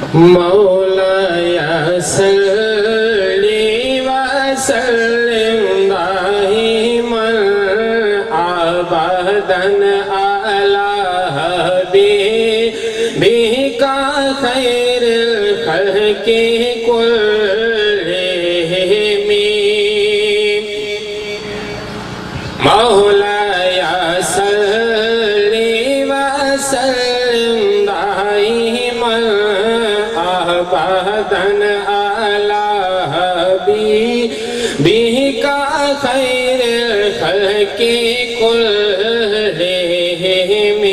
مولاي صل وسلم دائما ابدا على حبيبك خير الخلق كلهم مولاي صل وسلم دائما ابدا على حبيبك خير الخلق كلهم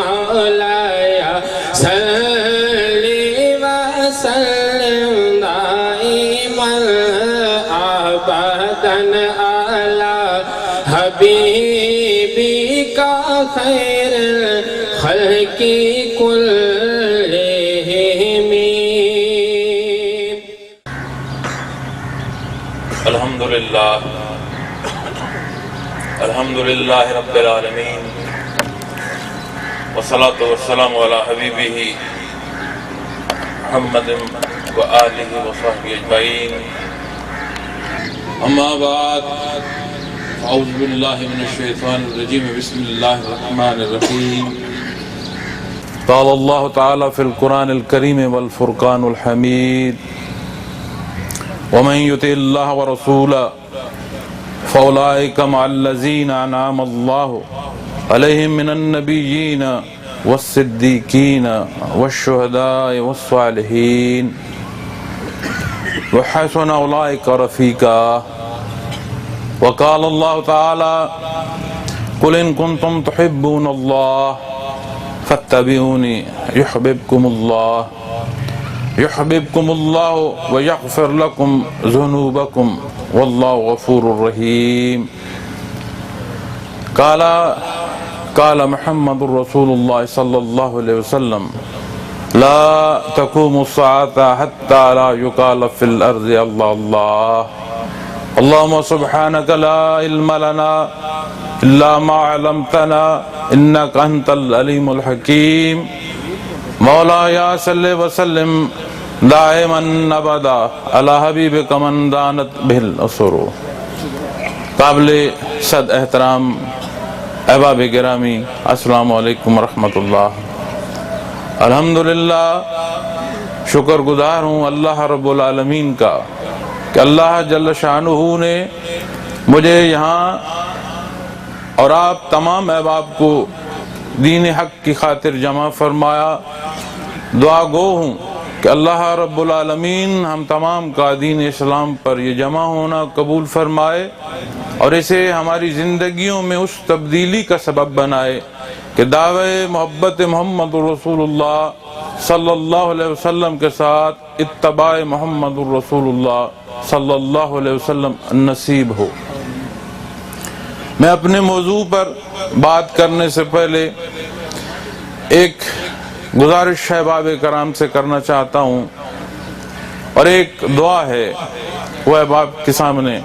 مولاي صل وسلم دائما ابدا على حبيبك خير الخلق كلهم. الحمد لله رب العالمين والصلاة والسلام على حبيبه محمد وآله وصحبه أجمعين. أما بعد، أعوذ بالله من الشيطان الرجيم. بسم الله الرحمن الرحيم. قال الله تعالى في القرآن الكريم والفرقان الحميد: ومن يطع الله ورسوله فأولئك مع الذين أنعم الله عليهم من النبيين والصديقين والشهداء والصالحين وحسن أولئك رفيقا. وقال الله تعالى: قل إن كنتم تحبون الله فاتبعوني يحببكم الله ويغفر لكم ذنوبكم والله غفور رحيم. قال محمد رسول الله صلى الله عليه وسلم: لا تقوم الساعة حتى لا يقال في الأرض الله الله. اللهم سبحانك لا علم لنا إلا ما علمتنا إنك أنت العليم الحكيم. مولاي صل وسلم دائما ابدا على حبیبک من دانت بہ الاسر. قابل صد احترام احباب گرامی، السلام علیکم ورحمۃ اللہ. الحمدللہ، شکر گزار ہوں اللہ رب العالمین کا کہ اللہ جل شانہ نے مجھے یہاں اور آپ تمام احباب کو دین حق کی خاطر جمع فرمایا. دعا گو ہوں کہ اللہ رب العالمین ہم تمام کا دین اسلام پر یہ جمع ہونا قبول فرمائے اور اسے ہماری زندگیوں میں اس تبدیلی کا سبب بنائے کہ دعوے محبت محمد رسول اللہ صلی اللہ علیہ وسلم کے ساتھ اتباع محمد رسول اللہ صلی اللہ علیہ وسلم نصیب ہو. میں اپنے موضوع پر بات کرنے سے پہلے ایک گزارش احباب کرام سے کرنا چاہتا ہوں اور ایک دعا ہے وہ احباب کے سامنے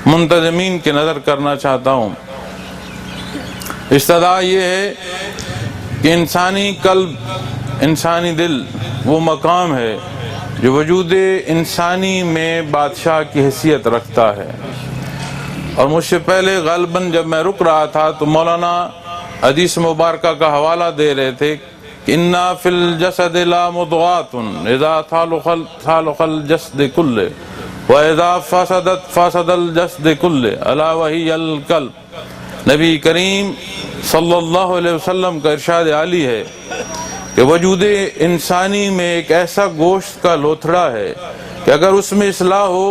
منتظمین کی نظر کرنا چاہتا ہوں. استدعا یہ ہے کہ انسانی قلب، انسانی دل وہ مقام ہے جو وجود انسانی میں بادشاہ کی حیثیت رکھتا ہے. اور مجھ سے پہلے غالباً جب میں رک رہا تھا تو مولانا حدیث مبارکہ کا حوالہ دے رہے تھے کہ اِنَّا فِي الْجَسَدِ لَا مُضْغَاتٌ اِذَا صَلُحَ الْجَسْدِ كُلِّهُ وَإِذَا فَسَدَ الْجَسْدِ كُلِّهُ أَلَا وَهِيَ الْقَلْبُ. نبی کریم صلی اللہ علیہ وسلم کا ارشاد عالی ہے کہ وجود انسانی میں ایک ایسا گوشت کا لوتھڑا ہے کہ اگر اس میں اصلاح ہو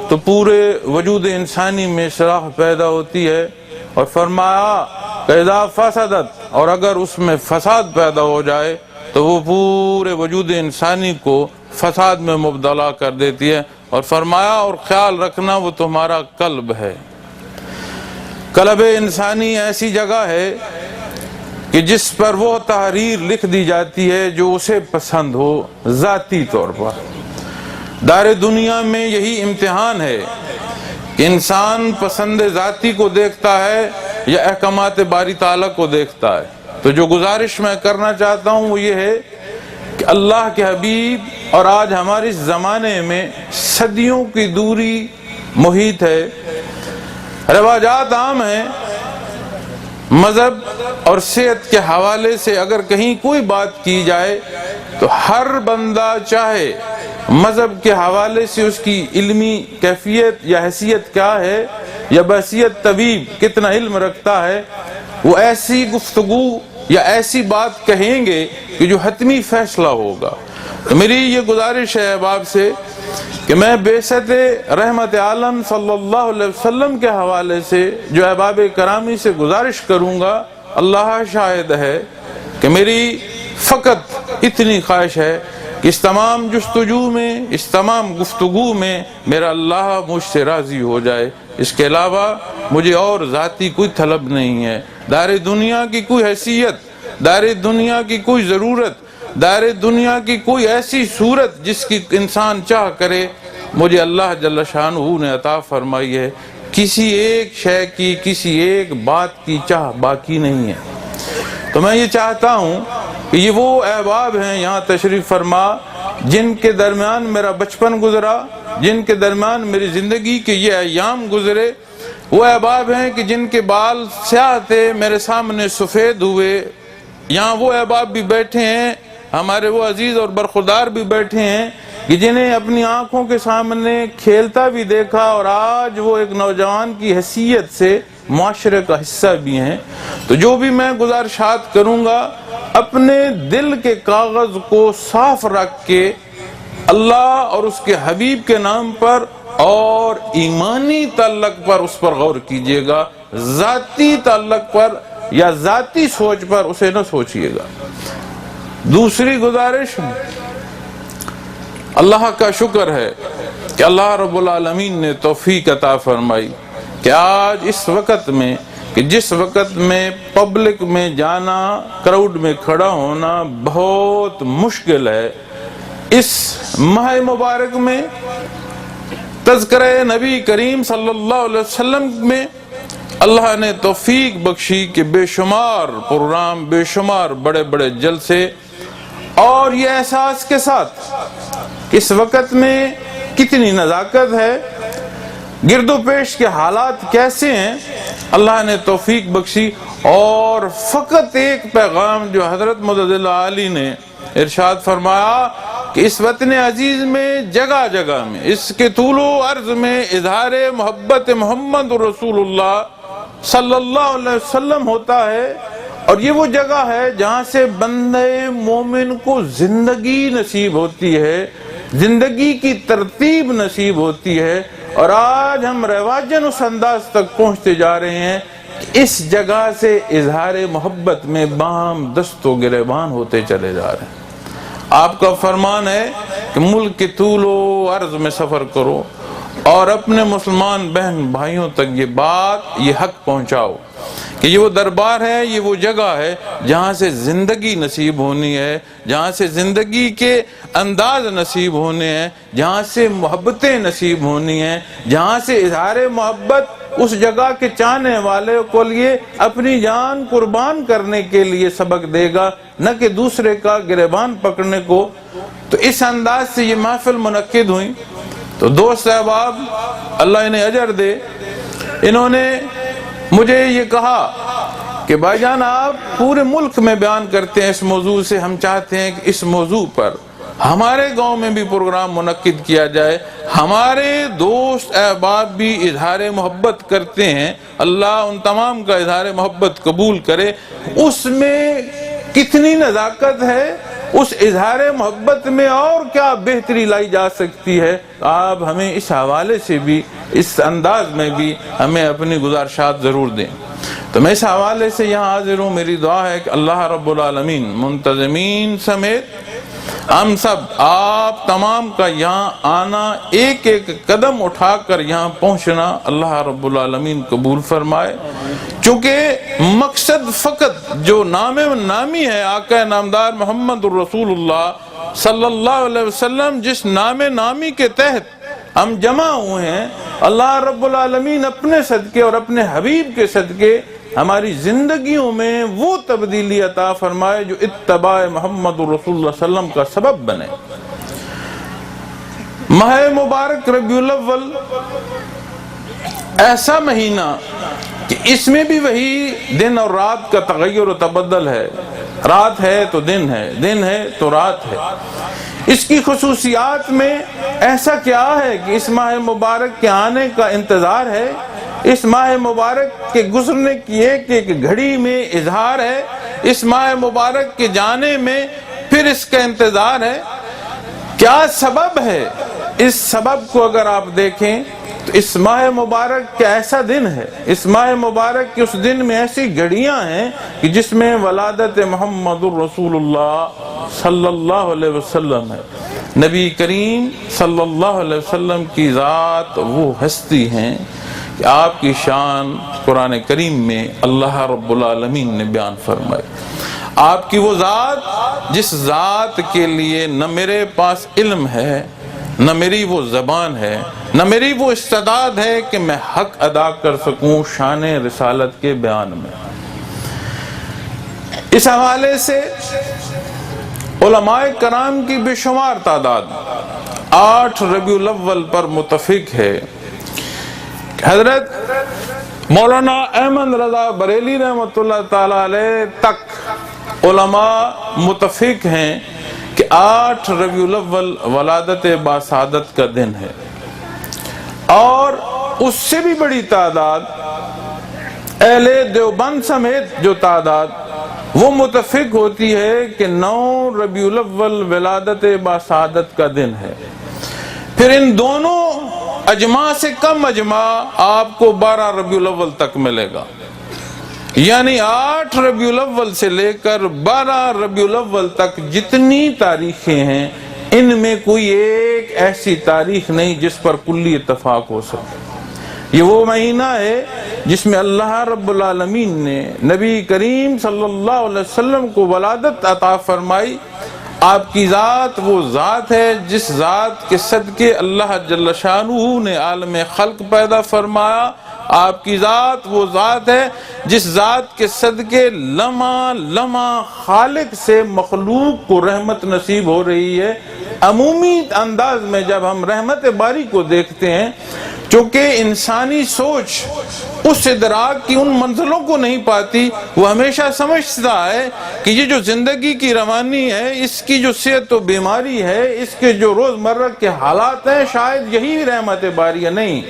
تو پورے وجود انسانی میں اصلاح پیدا ہوتی ہے. اور فرمایا کہ اذا فسدت، اور اگر اس میں فساد پیدا ہو جائے تو وہ پورے وجود انسانی کو فساد میں مبتلا کر دیتی ہے. اور فرمایا اور خیال رکھنا وہ تمہارا قلب ہے. قلب انسانی ایسی جگہ ہے کہ جس پر وہ تحریر لکھ دی جاتی ہے جو اسے پسند ہو ذاتی طور پر. دار دنیا میں یہی امتحان ہے کہ انسان پسند ذاتی کو دیکھتا ہے یا احکامات باری تعالیٰ کو دیکھتا ہے. تو جو گزارش میں کرنا چاہتا ہوں وہ یہ ہے کہ کہ اللہ کے حبیب اور آج ہمارے اس زمانے میں صدیوں کی دوری محیط ہے، رواجات عام ہیں، مذہب اور صحت کے حوالے سے اگر کہیں کوئی بات کی جائے تو ہر بندہ چاہے مذہب کے حوالے سے اس کی علمی کیفیت یا حیثیت کیا ہے یا بحیثیت طبیب کتنا علم رکھتا ہے، وہ ایسی گفتگو یا ایسی بات کہیں گے کہ جو حتمی فیصلہ ہوگا۔ تو میری یہ گزارش ہے احباب سے کہ میں بعثت رحمت عالم صلی اللہ علیہ وسلم کے حوالے سے جو احباب کرامی سے گزارش کروں گا، اللہ شاہد ہے کہ میری فقط اتنی خواہش ہے کہ اس تمام جستجو میں، اس تمام گفتگو میں میرا اللہ مجھ سے راضی ہو جائے۔ اس کے علاوہ مجھے اور ذاتی کوئی طلب نہیں ہے، دار دنیا کی کوئی حیثیت، دار دنیا کی کوئی ضرورت، دار دنیا کی کوئی ایسی صورت جس کی انسان چاہ کرے، مجھے اللہ جل شانہ نے عطا فرمائی ہے۔ کسی ایک شے کی، کسی ایک بات کی چاہ باقی نہیں ہے۔ تو میں یہ چاہتا ہوں کہ یہ وہ احباب ہیں یہاں تشریف فرما جن کے درمیان میرا بچپن گزرا، جن کے درمیان میری زندگی کے یہ ایام گزرے، وہ احباب ہیں کہ جن کے بال سیاہ تھے میرے سامنے سفید ہوئے۔ یہاں وہ احباب بھی بیٹھے ہیں، ہمارے وہ عزیز اور برخوردار بھی بیٹھے ہیں کہ جنہیں اپنی آنکھوں کے سامنے کھیلتا بھی دیکھا اور آج وہ ایک نوجوان کی حیثیت سے معاشرے کا حصہ بھی ہیں۔ تو جو بھی میں گزارشات کروں گا اپنے دل کے کاغذ کو صاف رکھ کے اللہ اور اس کے حبیب کے نام پر اور ایمانی تعلق پر اس پر غور کیجئے گا، ذاتی تعلق پر یا ذاتی سوچ پر اسے نہ سوچئے گا۔ دوسری گزارش، اللہ کا شکر ہے کہ اللہ رب العالمین نے توفیق عطا فرمائی کہ آج اس وقت میں کہ جس وقت میں پبلک میں جانا، کراؤڈ میں کھڑا ہونا بہت مشکل ہے، اس ماہ مبارک میں تذکرہ نبی کریم صلی اللہ علیہ وسلم میں اللہ نے توفیق بخشی کہ بے شمار پروگرام، بے شمار بڑے بڑے جلسے، اور یہ احساس کے ساتھ اس وقت میں کتنی نزاکت ہے، گرد و پیش کے حالات کیسے ہیں، اللہ نے توفیق بخشی۔ اور فقط ایک پیغام جو حضرت مدد علی نے ارشاد فرمایا کہ اس وطن عزیز میں جگہ جگہ میں اس کے طول و عرض میں اظہار محبت محمد رسول اللہ صلی اللہ علیہ وسلم ہوتا ہے، اور یہ وہ جگہ ہے جہاں سے بندے مومن کو زندگی نصیب ہوتی ہے، زندگی کی ترتیب نصیب ہوتی ہے۔ اور آج ہم رواجن اس انداز تک پہنچتے جا رہے ہیں کہ اس جگہ سے اظہار محبت میں باہم دست و گریبان ہوتے چلے جا رہے ہیں۔ آپ کا فرمان ہے کہ ملک کے طول و عرض میں سفر کرو اور اپنے مسلمان بہن بھائیوں تک یہ بات، یہ حق پہنچاؤ کہ یہ وہ دربار ہے، یہ وہ جگہ ہے جہاں سے زندگی نصیب ہونی ہے، جہاں سے زندگی کے انداز نصیب ہونے ہیں، جہاں سے محبتیں نصیب ہونی ہیں، جہاں سے اظہار محبت اس جگہ کے چاہنے والے کو لیے اپنی جان قربان کرنے کے لیے سبق دے گا، نہ کہ دوسرے کا گریبان پکڑنے کو۔ تو اس انداز سے یہ محفل منعقد ہوئی۔ تو دوست احباب، اللہ انہیں اجر دے، انہوں نے مجھے یہ کہا کہ بھائی جان آپ پورے ملک میں بیان کرتے ہیں اس موضوع سے، ہم چاہتے ہیں کہ اس موضوع پر ہمارے گاؤں میں بھی پروگرام منعقد کیا جائے۔ ہمارے دوست احباب بھی اظہار محبت کرتے ہیں، اللہ ان تمام کا اظہار محبت قبول کرے۔ اس میں کتنی نزاکت ہے، اس اظہار محبت میں اور کیا بہتری لائی جا سکتی ہے، آپ ہمیں اس حوالے سے بھی، اس انداز میں بھی ہمیں اپنی گزارشات ضرور دیں۔ تو میں اس حوالے سے یہاں حاضر ہوں۔ میری دعا ہے کہ اللہ رب العالمین منتظمین سمیت ہم سب، آپ تمام کا یہاں آنا، ایک ایک قدم اٹھا کر یہاں پہنچنا اللہ رب العالمین قبول فرمائے۔ چونکہ مقصد فقط جو نامی ہے آقا نامدار محمد الرسول اللہ صلی اللہ علیہ وسلم، جس نامی کے تحت ہم جمع ہوئے ہیں، اللہ رب العالمین اپنے صدقے اور اپنے حبیب کے صدقے ہماری زندگیوں میں وہ تبدیلی عطا فرمائے جو اتباع محمد رسول اللہ صلی اللہ علیہ وسلم کا سبب بنے۔ ماہ مبارک ربیع الاول ایسا مہینہ کہ اس میں بھی وہی دن اور رات کا تغیر و تبدل ہے، رات ہے تو دن ہے، دن ہے تو رات ہے۔ اس کی خصوصیات میں ایسا کیا ہے کہ اس ماہ مبارک کے آنے کا انتظار ہے، اس ماہ مبارک کے گزرنے کی ایک ایک گھڑی میں اظہار ہے، اس ماہ مبارک کے جانے میں پھر اس کا انتظار ہے۔ کیا سبب ہے؟ اس سبب کو اگر آپ دیکھیں تو اس ماہ مبارک کا ایسا دن ہے، اس ماہ مبارک کے اس دن میں ایسی گھڑیاں ہیں کہ جس میں ولادت محمد الرسول اللہ صلی اللہ علیہ وسلم ہے۔ نبی کریم صلی اللہ علیہ وسلم کی ذات وہ ہستی ہیں کہ آپ کی شان قرآن کریم میں اللہ رب العالمین نے بیان فرمائی۔ آپ کی وہ ذات جس ذات کے لیے نہ میرے پاس علم ہے، نہ میری وہ زبان ہے، نہ میری وہ استعداد ہے کہ میں حق ادا کر سکوں شان رسالت کے بیان میں۔ اس حوالے سے علماء کرام کی بے شمار تعداد 8 ربیع الاول پر متفق ہے۔ حضرت مولانا احمد رضا بریلی رحمۃ اللہ تعالی علیہ تک علماء متفق ہیں کہ 8 ربیع الاول ولادت باسعادت کا دن ہے، اور اس سے بھی بڑی تعداد اہل دیوبند سمیت جو تعداد وہ متفق ہوتی ہے کہ 9 ربیع الاول ولادت باسعادت کا دن ہے۔ پھر ان دونوں اجماع سے کم اجماع آپ کو 12 ربیع الاول تک ملے گا، یعنی 8 ربیع الاول سے لے کر 12 ربیع الاول تک جتنی تاریخیں ہیں ان میں کوئی ایک ایسی تاریخ نہیں جس پر کلی اتفاق ہو سکے۔ یہ وہ مہینہ ہے جس میں اللہ رب العالمین نے نبی کریم صلی اللہ علیہ وسلم کو ولادت عطا فرمائی۔ آپ کی ذات وہ ذات ہے جس ذات کے صدقے اللہ جل شانہ نے عالم خلق پیدا فرمایا۔ آپ کی ذات وہ ذات ہے جس ذات کے صدقے لمحہ لمحہ خالق سے مخلوق کو رحمت نصیب ہو رہی ہے۔ عمومی انداز میں جب ہم رحمت باری کو دیکھتے ہیں، چونکہ انسانی سوچ اس ادراک کی ان منزلوں کو نہیں پاتی، وہ ہمیشہ سمجھتا ہے کہ یہ جو زندگی کی روانی ہے، اس کی جو صحت و بیماری ہے، اس کے جو روزمرہ کے حالات ہیں، شاید یہی رحمت باری ہے۔ نہیں،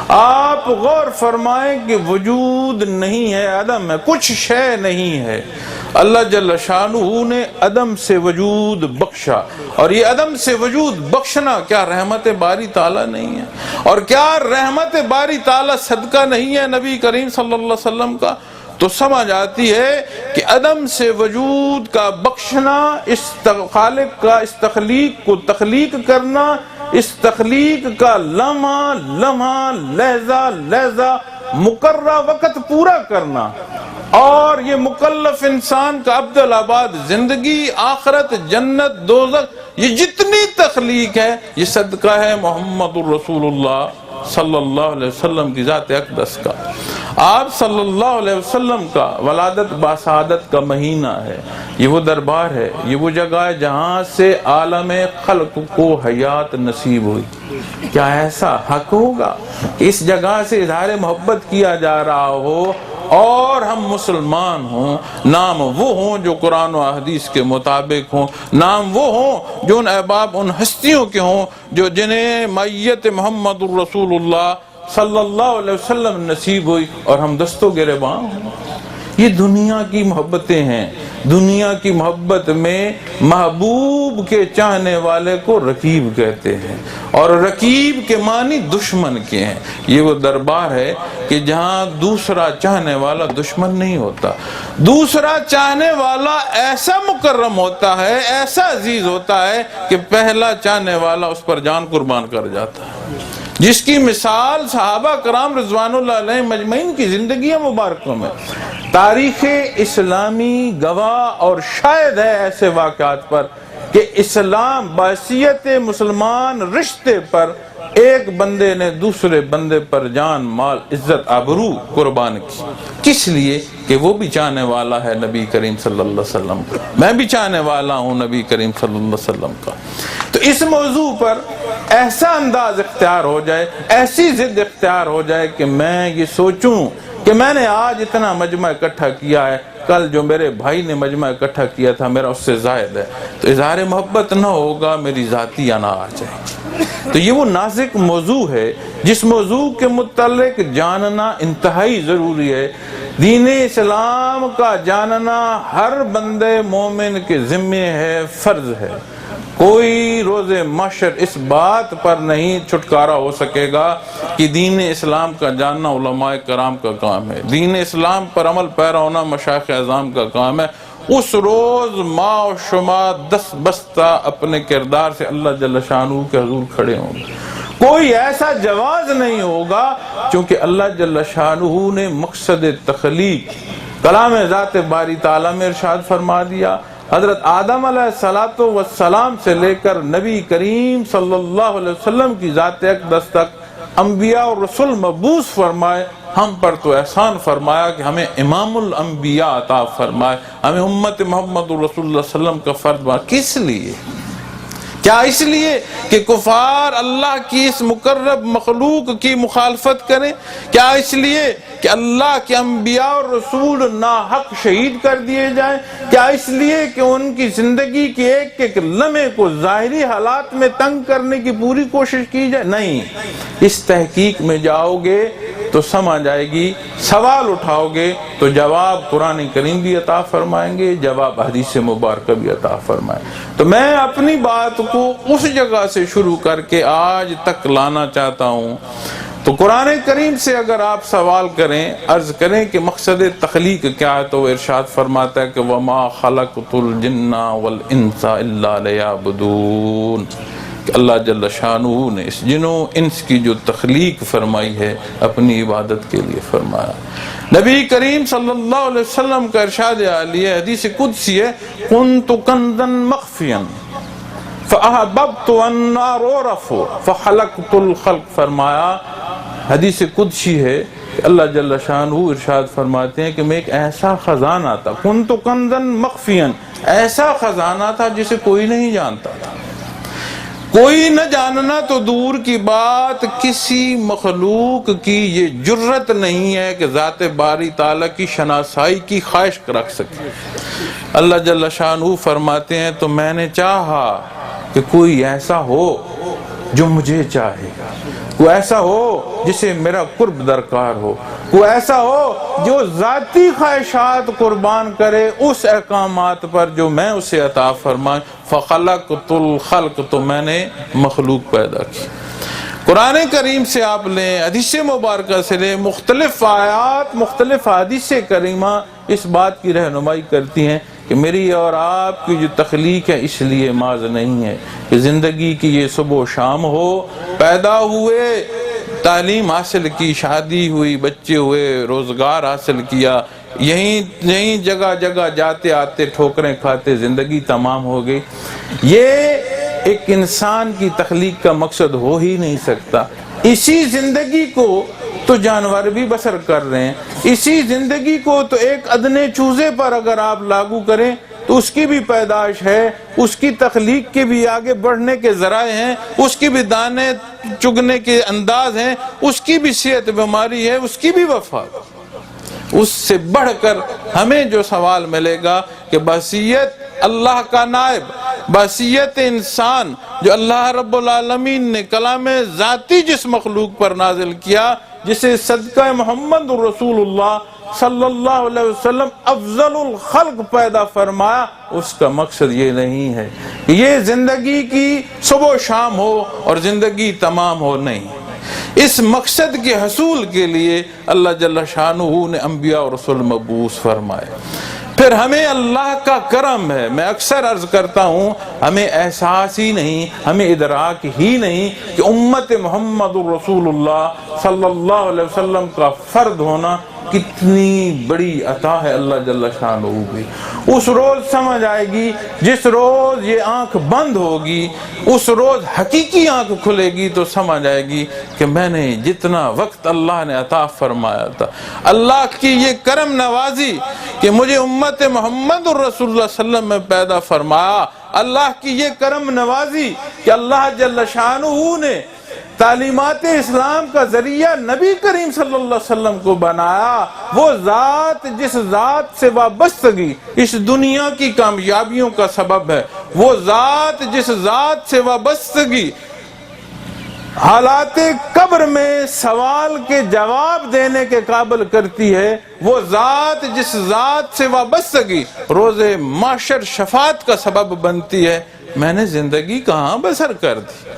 آپ غور فرمائیں کہ وجود نہیں ہے، عدم ہے، کچھ شے نہیں ہے۔ اللہ جل شانہ نے عدم سے وجود بخشا، اور یہ عدم سے وجود بخشنا کیا رحمت باری تعالیٰ نہیں ہے؟ اور کیا رحمت باری تعالیٰ صدقہ نہیں ہے نبی کریم صلی اللہ علیہ وسلم کا؟ تو سمجھ آتی ہے کہ عدم سے وجود کا بخشنا، اس خالق کا اس تخلیق کو تخلیق کرنا، اس تخلیق کا لمحہ لمحہ لحظہ لحظہ مقررہ وقت پورا کرنا، اور یہ مکلف انسان کا عبدالآباد زندگی، آخرت، جنت، دوزخ، یہ جتنی تخلیق ہے یہ صدقہ ہے محمد الرسول اللہ صلی اللہ علیہ وسلم کی ذات اقدس کا۔ آپ صلی اللہ علیہ وسلم کا ولادت باسعادت کا مہینہ ہے۔ یہ وہ دربار ہے، یہ وہ جگہ ہے جہاں سے عالم خلق کو حیات نصیب ہوئی۔ کیا ایسا حق ہوگا کہ اس جگہ سے اظہار محبت کیا جا رہا ہو اور ہم مسلمان ہوں؟ نام وہ ہوں جو قرآن و حدیث کے مطابق ہوں، نام وہ ہوں جو ان احباب، ان ہستیوں کے ہوں جو جنہیں معیت محمد الرسول اللہ صلی اللہ علیہ وسلم نصیب ہوئی، اور ہم دستوں گریباں ہوں۔ یہ دنیا کی محبتیں ہیں۔ دنیا کی محبت میں محبوب کے چاہنے والے کو رقیب کہتے ہیں، اور رقیب کے معنی دشمن کے ہیں۔ یہ وہ دربار ہے کہ جہاں دوسرا چاہنے والا دشمن نہیں ہوتا، دوسرا چاہنے والا ایسا مکرم ہوتا ہے، ایسا عزیز ہوتا ہے کہ پہلا چاہنے والا اس پر جان قربان کر جاتا ہے، جس کی مثال صحابہ کرام رضوان اللہ علیہ مجمعین کی زندگیاں مبارکوں میں تاریخ اسلامی گواہ اور شاہد ہے ایسے واقعات پر کہ اسلام بحیثیت مسلمان رشتے پر ایک بندے نے دوسرے بندے پر جان مال عزت آبرو قربان کی، کس لیے کہ وہ بھی چاہنے والا ہے نبی کریم صلی اللہ علیہ وسلم کا، میں بھی چاہنے والا ہوں نبی کریم صلی اللہ علیہ وسلم کا۔ تو اس موضوع پر ایسا انداز اختیار ہو جائے، ایسی ضد اختیار ہو جائے کہ میں یہ سوچوں کہ میں نے آج اتنا مجمع اکٹھا کیا ہے، کل جو میرے بھائی نے مجمع اکٹھا کیا تھا میرا اس سے زائد ہے، تو اظہار محبت نہ ہوگا، میری ذاتی انا آ جائے گی۔ تو یہ وہ نازک موضوع ہے جس موضوع کے متعلق جاننا انتہائی ضروری ہے۔ دین اسلام کا جاننا ہر بندے مومن کے ذمے ہے، فرض ہے۔ کوئی روز محشر اس بات پر نہیں چھٹکارا ہو سکے گا کہ دین اسلام کا جاننا علماء کرام کا کام ہے، دین اسلام پر عمل پیرا ہونا مشائخ اعظام کا کام ہے۔ اس روز ماں و شما دست بستہ اپنے کردار سے اللہ جل شانہ کے حضور کھڑے ہوں گے۔ کوئی ایسا جواز نہیں ہوگا، چونکہ اللہ جل شانہ نے مقصد تخلیق کلام ذات باری تعالیٰ میں ارشاد فرما دیا۔ حضرت آدم علیہ السلام سے لے کر نبی کریم صلی اللہ علیہ وسلم کی ذات اقدس تک انبیاء اور رسول مبعوث فرمائے، ہم پر تو احسان فرمایا کہ ہمیں امام الانبیاء عطا فرمائے، ہمیں امت محمد رسول اللہ صلی اللہ علیہ وسلم کا فرد بنا۔ کس لیے؟ کیا اس لیے کہ کفار اللہ کی اس مقرب مخلوق کی مخالفت کریں؟ کیا اس لیے کہ اللہ کے انبیاء اور رسول ناحق شہید کر دیے جائیں؟ کیا اس لیے کہ ان کی زندگی کی ایک ایک لمحے کو ظاہری حالات میں تنگ کرنے کی پوری کوشش کی جائے؟ نہیں، اس تحقیق میں جاؤ گے تو سمجھ آئے گی، سوال اٹھاؤ گے تو جواب قرآن کریم بھی عطا فرمائیں گے، جواب حدیث مبارکہ بھی عطا فرمائیں۔ تو میں اپنی بات کو اس جگہ سے شروع کر کے آج تک لانا چاہتا ہوں۔ تو قرآن کریم سے اگر آپ سوال کریں، عرض کریں کہ مقصد تخلیق کیا ہے، تو وہ ارشاد فرماتا ہے کہ وَمَا خَلَقْتُ الْجِنَّ وَالْإِنسَ إِلَّا لِيَعْبُدُونَ، کہ اللہ جل شانہ نے اس جنوں انس کی جو تخلیق فرمائی ہے اپنی عبادت کے لیے فرمایا۔ نبی کریم صلی اللہ علیہ وسلم کا ارشاد عالیہ حدیث قدسی ہے، كُنْتُ كَنْزًا مَخْفِيًا فَأَحْبَبْتُ أَنْ أَعْرَفَ فَخَلَقْتُ الْخَلْقَ، فرمایا حدیث قدسی ہے کہ اللہ جل شانہ ارشاد فرماتے ہیں کہ میں ایک ایسا خزانہ تھا، كُنْتُ كَنْزًا مَخْفِيًا، ایسا خزانہ تھا جسے کوئی نہیں جانتا تھا۔ کوئی نہ جاننا تو دور کی بات، کسی مخلوق کی یہ جرت نہیں ہے کہ ذات باری تعالیٰ کی شناسائی کی خواہش رکھ سکے۔ اللہ جل شانہ فرماتے ہیں تو میں نے چاہا کہ کوئی ایسا ہو جو مجھے چاہے گا، کوئی ایسا ہو جسے میرا قرب درکار ہو، کوئی ایسا ہو جو ذاتی خواہشات قربان کرے اس احکامات پر جو میں اسے عطا فرمائے۔ فَخَلَقْتُ الْخَلْقَ، تو میں نے مخلوق پیدا کی۔ قرآن کریم سے آپ لیں، حدیث مبارکہ سے لیں، مختلف آیات مختلف حدیث کریمہ اس بات کی رہنمائی کرتی ہیں کہ میری اور آپ کی جو تخلیق ہے اس لیے ماض نہیں ہے کہ زندگی کی یہ صبح و شام ہو، پیدا ہوئے، تعلیم حاصل کی، شادی ہوئی، بچے ہوئے، روزگار حاصل کیا، یہیں جگہ جگہ جاتے آتے ٹھوکریں کھاتے زندگی تمام ہو گئی۔ یہ ایک انسان کی تخلیق کا مقصد ہو ہی نہیں سکتا۔ اسی زندگی کو تو جانور بھی بسر کر رہے ہیں، اسی زندگی کو تو ایک ادنے چوزے پر اگر آپ لاگو کریں تو اس کی بھی پیدائش ہے، اس کی تخلیق کے بھی آگے بڑھنے کے ذرائع ہیں، اس کی بھی دانے چگنے کے انداز ہیں، اس کی بھی صحت بیماری ہے، اس کی بھی وفات۔ اس سے بڑھ کر ہمیں جو سوال ملے گا کہ بحیثیت اللہ کا نائب، بحیثیت انسان جو اللہ رب العالمین نے کلام ذاتی جس مخلوق پر نازل کیا، جسے صدقہ محمد رسول اللہ صلی اللہ علیہ وسلم افضل الخلق پیدا فرمایا، اس کا مقصد یہ نہیں ہے کہ یہ زندگی کی صبح و شام ہو اور زندگی تمام ہو، نہیں۔ اس مقصد کے حصول کے لیے اللہ جل شانہ نے انبیاء اور رسول مبعوث فرمائے۔ پھر ہمیں اللہ کا کرم ہے، میں اکثر عرض کرتا ہوں، ہمیں احساس ہی نہیں، ہمیں ادراک ہی نہیں کہ امت محمد رسول اللہ صلی اللہ علیہ وسلم کا فرد ہونا کتنی بڑی عطا ہے اللہ جل شانہ کی۔ اس روز سمجھ آئے گی، جس روز یہ آنکھ بند ہوگی، اس روز حقیقی آنکھ کھلے گی تو سمجھ آئے گی کہ میں نے جتنا وقت اللہ نے عطا فرمایا تھا، اللہ کی یہ کرم نوازی کہ مجھے امت محمد الرسول اللہ صلی اللہ علیہ وسلم میں پیدا فرمایا، اللہ کی یہ کرم نوازی کہ اللہ جل شانہ نے تعلیمات اسلام کا ذریعہ نبی کریم صلی اللہ علیہ وسلم کو بنایا، وہ ذات جس ذات سے وابستگی اس دنیا کی کامیابیوں کا سبب ہے، وہ ذات جس ذات سے وابستگی حالات قبر میں سوال کے جواب دینے کے قابل کرتی ہے، وہ ذات جس ذات سے وابستگی روز محشر شفاعت کا سبب بنتی ہے، میں نے زندگی کہاں بسر کر دی؟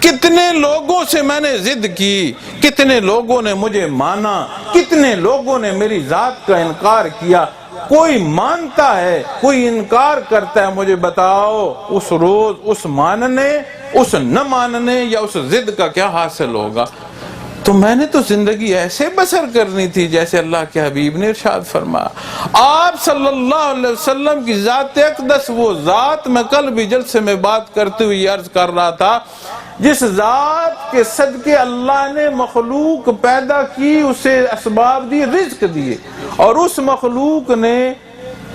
کتنے لوگوں سے میں نے ضد کی، کتنے لوگوں نے مجھے مانا، کتنے لوگوں نے میری ذات کا انکار کیا، کوئی مانتا ہے کوئی انکار کرتا ہے، مجھے بتاؤ اس روز اس ماننے اس نہ ماننے یا اس ضد کا کیا حاصل ہوگا؟ تو میں نے تو زندگی ایسے بسر کرنی تھی جیسے اللہ کے حبیب نے ارشاد فرمایا۔ آپ صلی اللہ علیہ وسلم کی ذات اقدس، وہ ذات میں کل بھی جلسے میں بات کرتے ہوئے عرض کر رہا تھا، جس ذات کے صدقے اللہ نے مخلوق پیدا کی، اسے اسباب دی، رزق دیے، اور اس مخلوق نے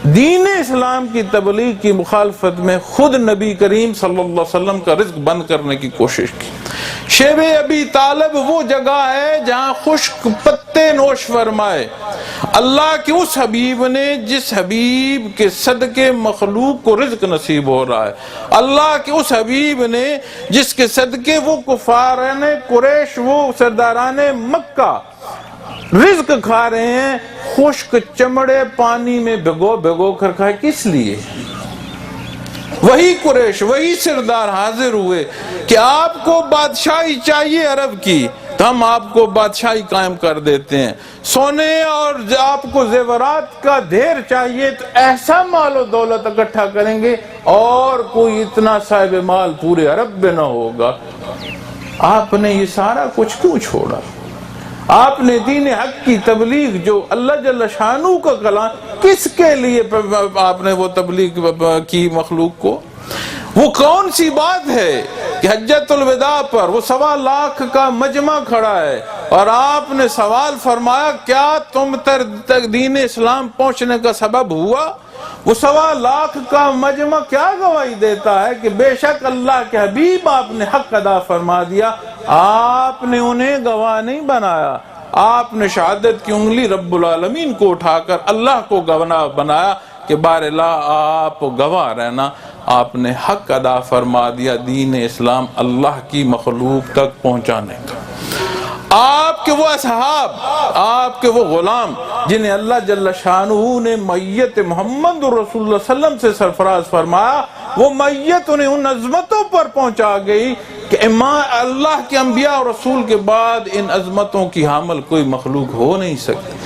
دین اسلام کی تبلیغ کی مخالفت میں خود نبی کریم صلی اللہ علیہ وسلم کا رزق بند کرنے کی کوشش کی۔ شیب ابی طالب وہ جگہ ہے جہاں خشک پتے نوش فرمائے اللہ کے اس حبیب نے، جس حبیب کے صدقے مخلوق کو رزق نصیب ہو رہا ہے، اللہ کے اس حبیب نے جس کے صدقے وہ کفاران قریش، وہ سرداران مکہ رزق کھا رہے ہیں، خشک چمڑے پانی میں بھگو بھگو کر کھائے۔ کس لیے؟ وہی قریش، وہی سردار حاضر ہوئے کہ آپ کو بادشاہی چاہیے عرب کی تو ہم آپ کو بادشاہی قائم کر دیتے ہیں، سونے اور آپ کو زیورات کا ڈھیر چاہیے تو ایسا مال و دولت اکٹھا کریں گے اور کوئی اتنا صاحب مال پورے عرب میں نہ ہوگا۔ آپ نے یہ سارا کچھ کیوں چھوڑا؟ آپ نے دین حق کی تبلیغ، جو اللہ جل شانہ کا کلام، کس کے لیے آپ نے وہ تبلیغ کی مخلوق کو؟ وہ کون سی بات ہے کہ حجۃ الوداع پر وہ 1.25 لاکھ کا مجمع کھڑا ہے اور آپ نے سوال فرمایا کیا تم تک دین اسلام پہنچنے کا سبب ہوا؟ وہ 1.25 لاکھ کا مجمع کیا گواہی دیتا ہے کہ بے شک اللہ کے حبیب آپ نے حق ادا فرما دیا۔ آپ نے انہیں گواہ نہیں بنایا، آپ نے شہادت کی انگلی رب العالمین کو اٹھا کر اللہ کو گواہ بنایا کہ بار اللہ آپ گواہ رہنا، آپ نے حق ادا فرما دیا دین اسلام اللہ کی مخلوق تک پہنچانے کا۔ آپ کے وہ اصحاب، آپ کے وہ غلام جنہیں اللہ جل شانہ نے میت محمد رسول اللہ صلی اللہ علیہ وسلم سے سرفراز فرمایا، وہ میت انہیں ان عظمتوں پر پہنچا گئی کہ اللہ کے انبیاء اور رسول کے بعد ان عظمتوں کی حامل کوئی مخلوق ہو نہیں سکتی۔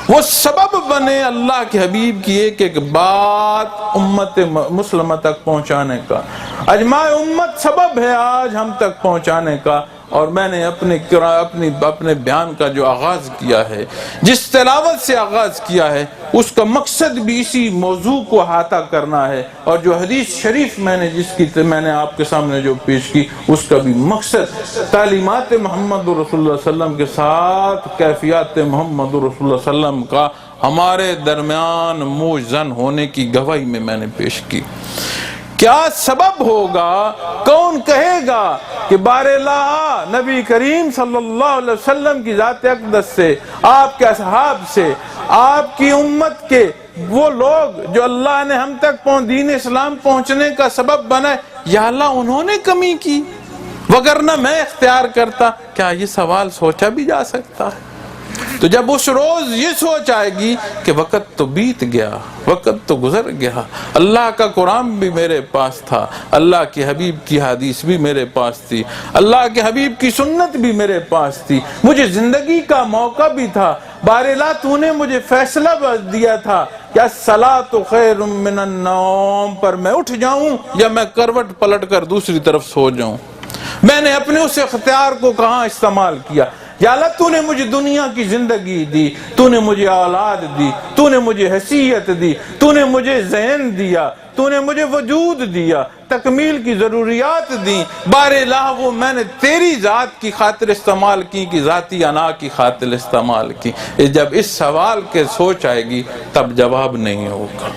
وہ سبب بنے اللہ کے حبیب کی ایک ایک بات امت مسلمہ تک پہنچانے کا۔ اجماع امت سبب ہے آج ہم تک پہنچانے کا، اور میں نے اپنے بیان کا جو آغاز کیا ہے، جس تلاوت سے آغاز کیا ہے، اس کا مقصد بھی اسی موضوع کو احاطہ کرنا ہے، اور جو حدیث شریف میں نے آپ کے سامنے جو پیش کی، اس کا بھی مقصد تعلیمات محمد رسول اللہ صلی اللہ علیہ وسلم کے ساتھ کیفیات محمد رسول اللہ صلی اللہ علیہ وسلم کا ہمارے درمیان موزن ہونے کی گواہی میں نے پیش کی۔ کیا سبب ہوگا؟ کون کہے گا کہ بار اللہ نبی کریم صلی اللہ علیہ وسلم کی ذات اقدس سے، آپ کے اصحاب سے، آپ کی امت کے وہ لوگ جو اللہ نے ہم تک دین اسلام پہنچنے کا سبب بنائے، یا اللہ انہوں نے کمی کی وگرنہ میں اختیار کرتا؟ کیا یہ سوال سوچا بھی جا سکتا ہے؟ تو جب اس روز یہ سوچ آئے گی کہ وقت تو بیت گیا، وقت تو گزر گیا، اللہ کا قرآن بھی میرے پاس تھا، اللہ کے حبیب کی حدیث بھی میرے پاس تھی، اللہ کے حبیب کی سنت بھی میرے پاس تھی، مجھے زندگی کا موقع بھی تھا، بار اللہ تو نے مجھے فیصلہ دیا تھا کہ الصلاۃ خیر من النوم پر میں اٹھ جاؤں یا میں کروٹ پلٹ کر دوسری طرف سو جاؤں۔ میں نے اپنے اس اختیار کو کہاں استعمال کیا؟ یا اللہ تو نے مجھے دنیا کی زندگی دی، تو نے مجھے اولاد دی، تو نے مجھے حیثیت دی، تو نے مجھے ذہن دیا، تو نے مجھے وجود دیا، تکمیل کی ضروریات دی، بار الہ وہ میں نے تیری ذات کی خاطر استعمال کی کہ ذاتی انا کی خاطر استعمال کی۔ جب اس سوال کے سوچ آئے گی تب جواب نہیں ہوگا۔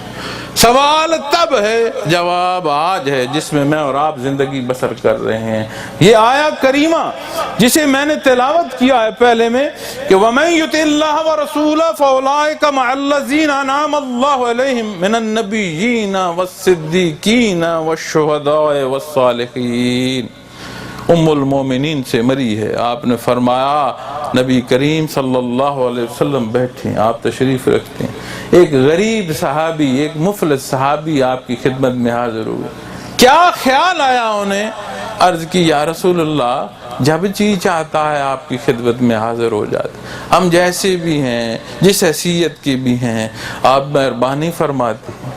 سوال تب ہے، جواب آج ہے، جس میں میں اور آپ زندگی بسر کر رہے ہیں۔ یہ آیا کریمہ جسے میں نے تلاوت کیا ہے پہلے میں کہ وَمَن يُطِعِ اللَّهَ وَرَسُولَهُ فَأُولَٰئِكَ مَعَ الَّذِينَ أَنْعَمَ اللَّهُ عَلَيْهِم مِّنَ النَّبِيِّينَ وَالصِّدِّيقِينَ وَالشُّهَدَاءِ وَالصَّالِحِينَ۔ ام المومنین سے مری ہے، آپ نے فرمایا نبی کریم صلی اللہ علیہ وسلم بیٹھے ہیں، آپ تشریف رکھتے ہیں، ایک غریب صحابی، ایک مفلس صحابی آپ کی خدمت میں حاضر ہوئے۔ کیا خیال آیا انہیں؟ عرض کی یا رسول اللہ جب جی چاہتا ہے آپ کی خدمت میں حاضر ہو جاتے، ہم جیسے بھی ہیں، جس حیثیت کے بھی ہیں، آپ مہربانی فرماتے ہیں۔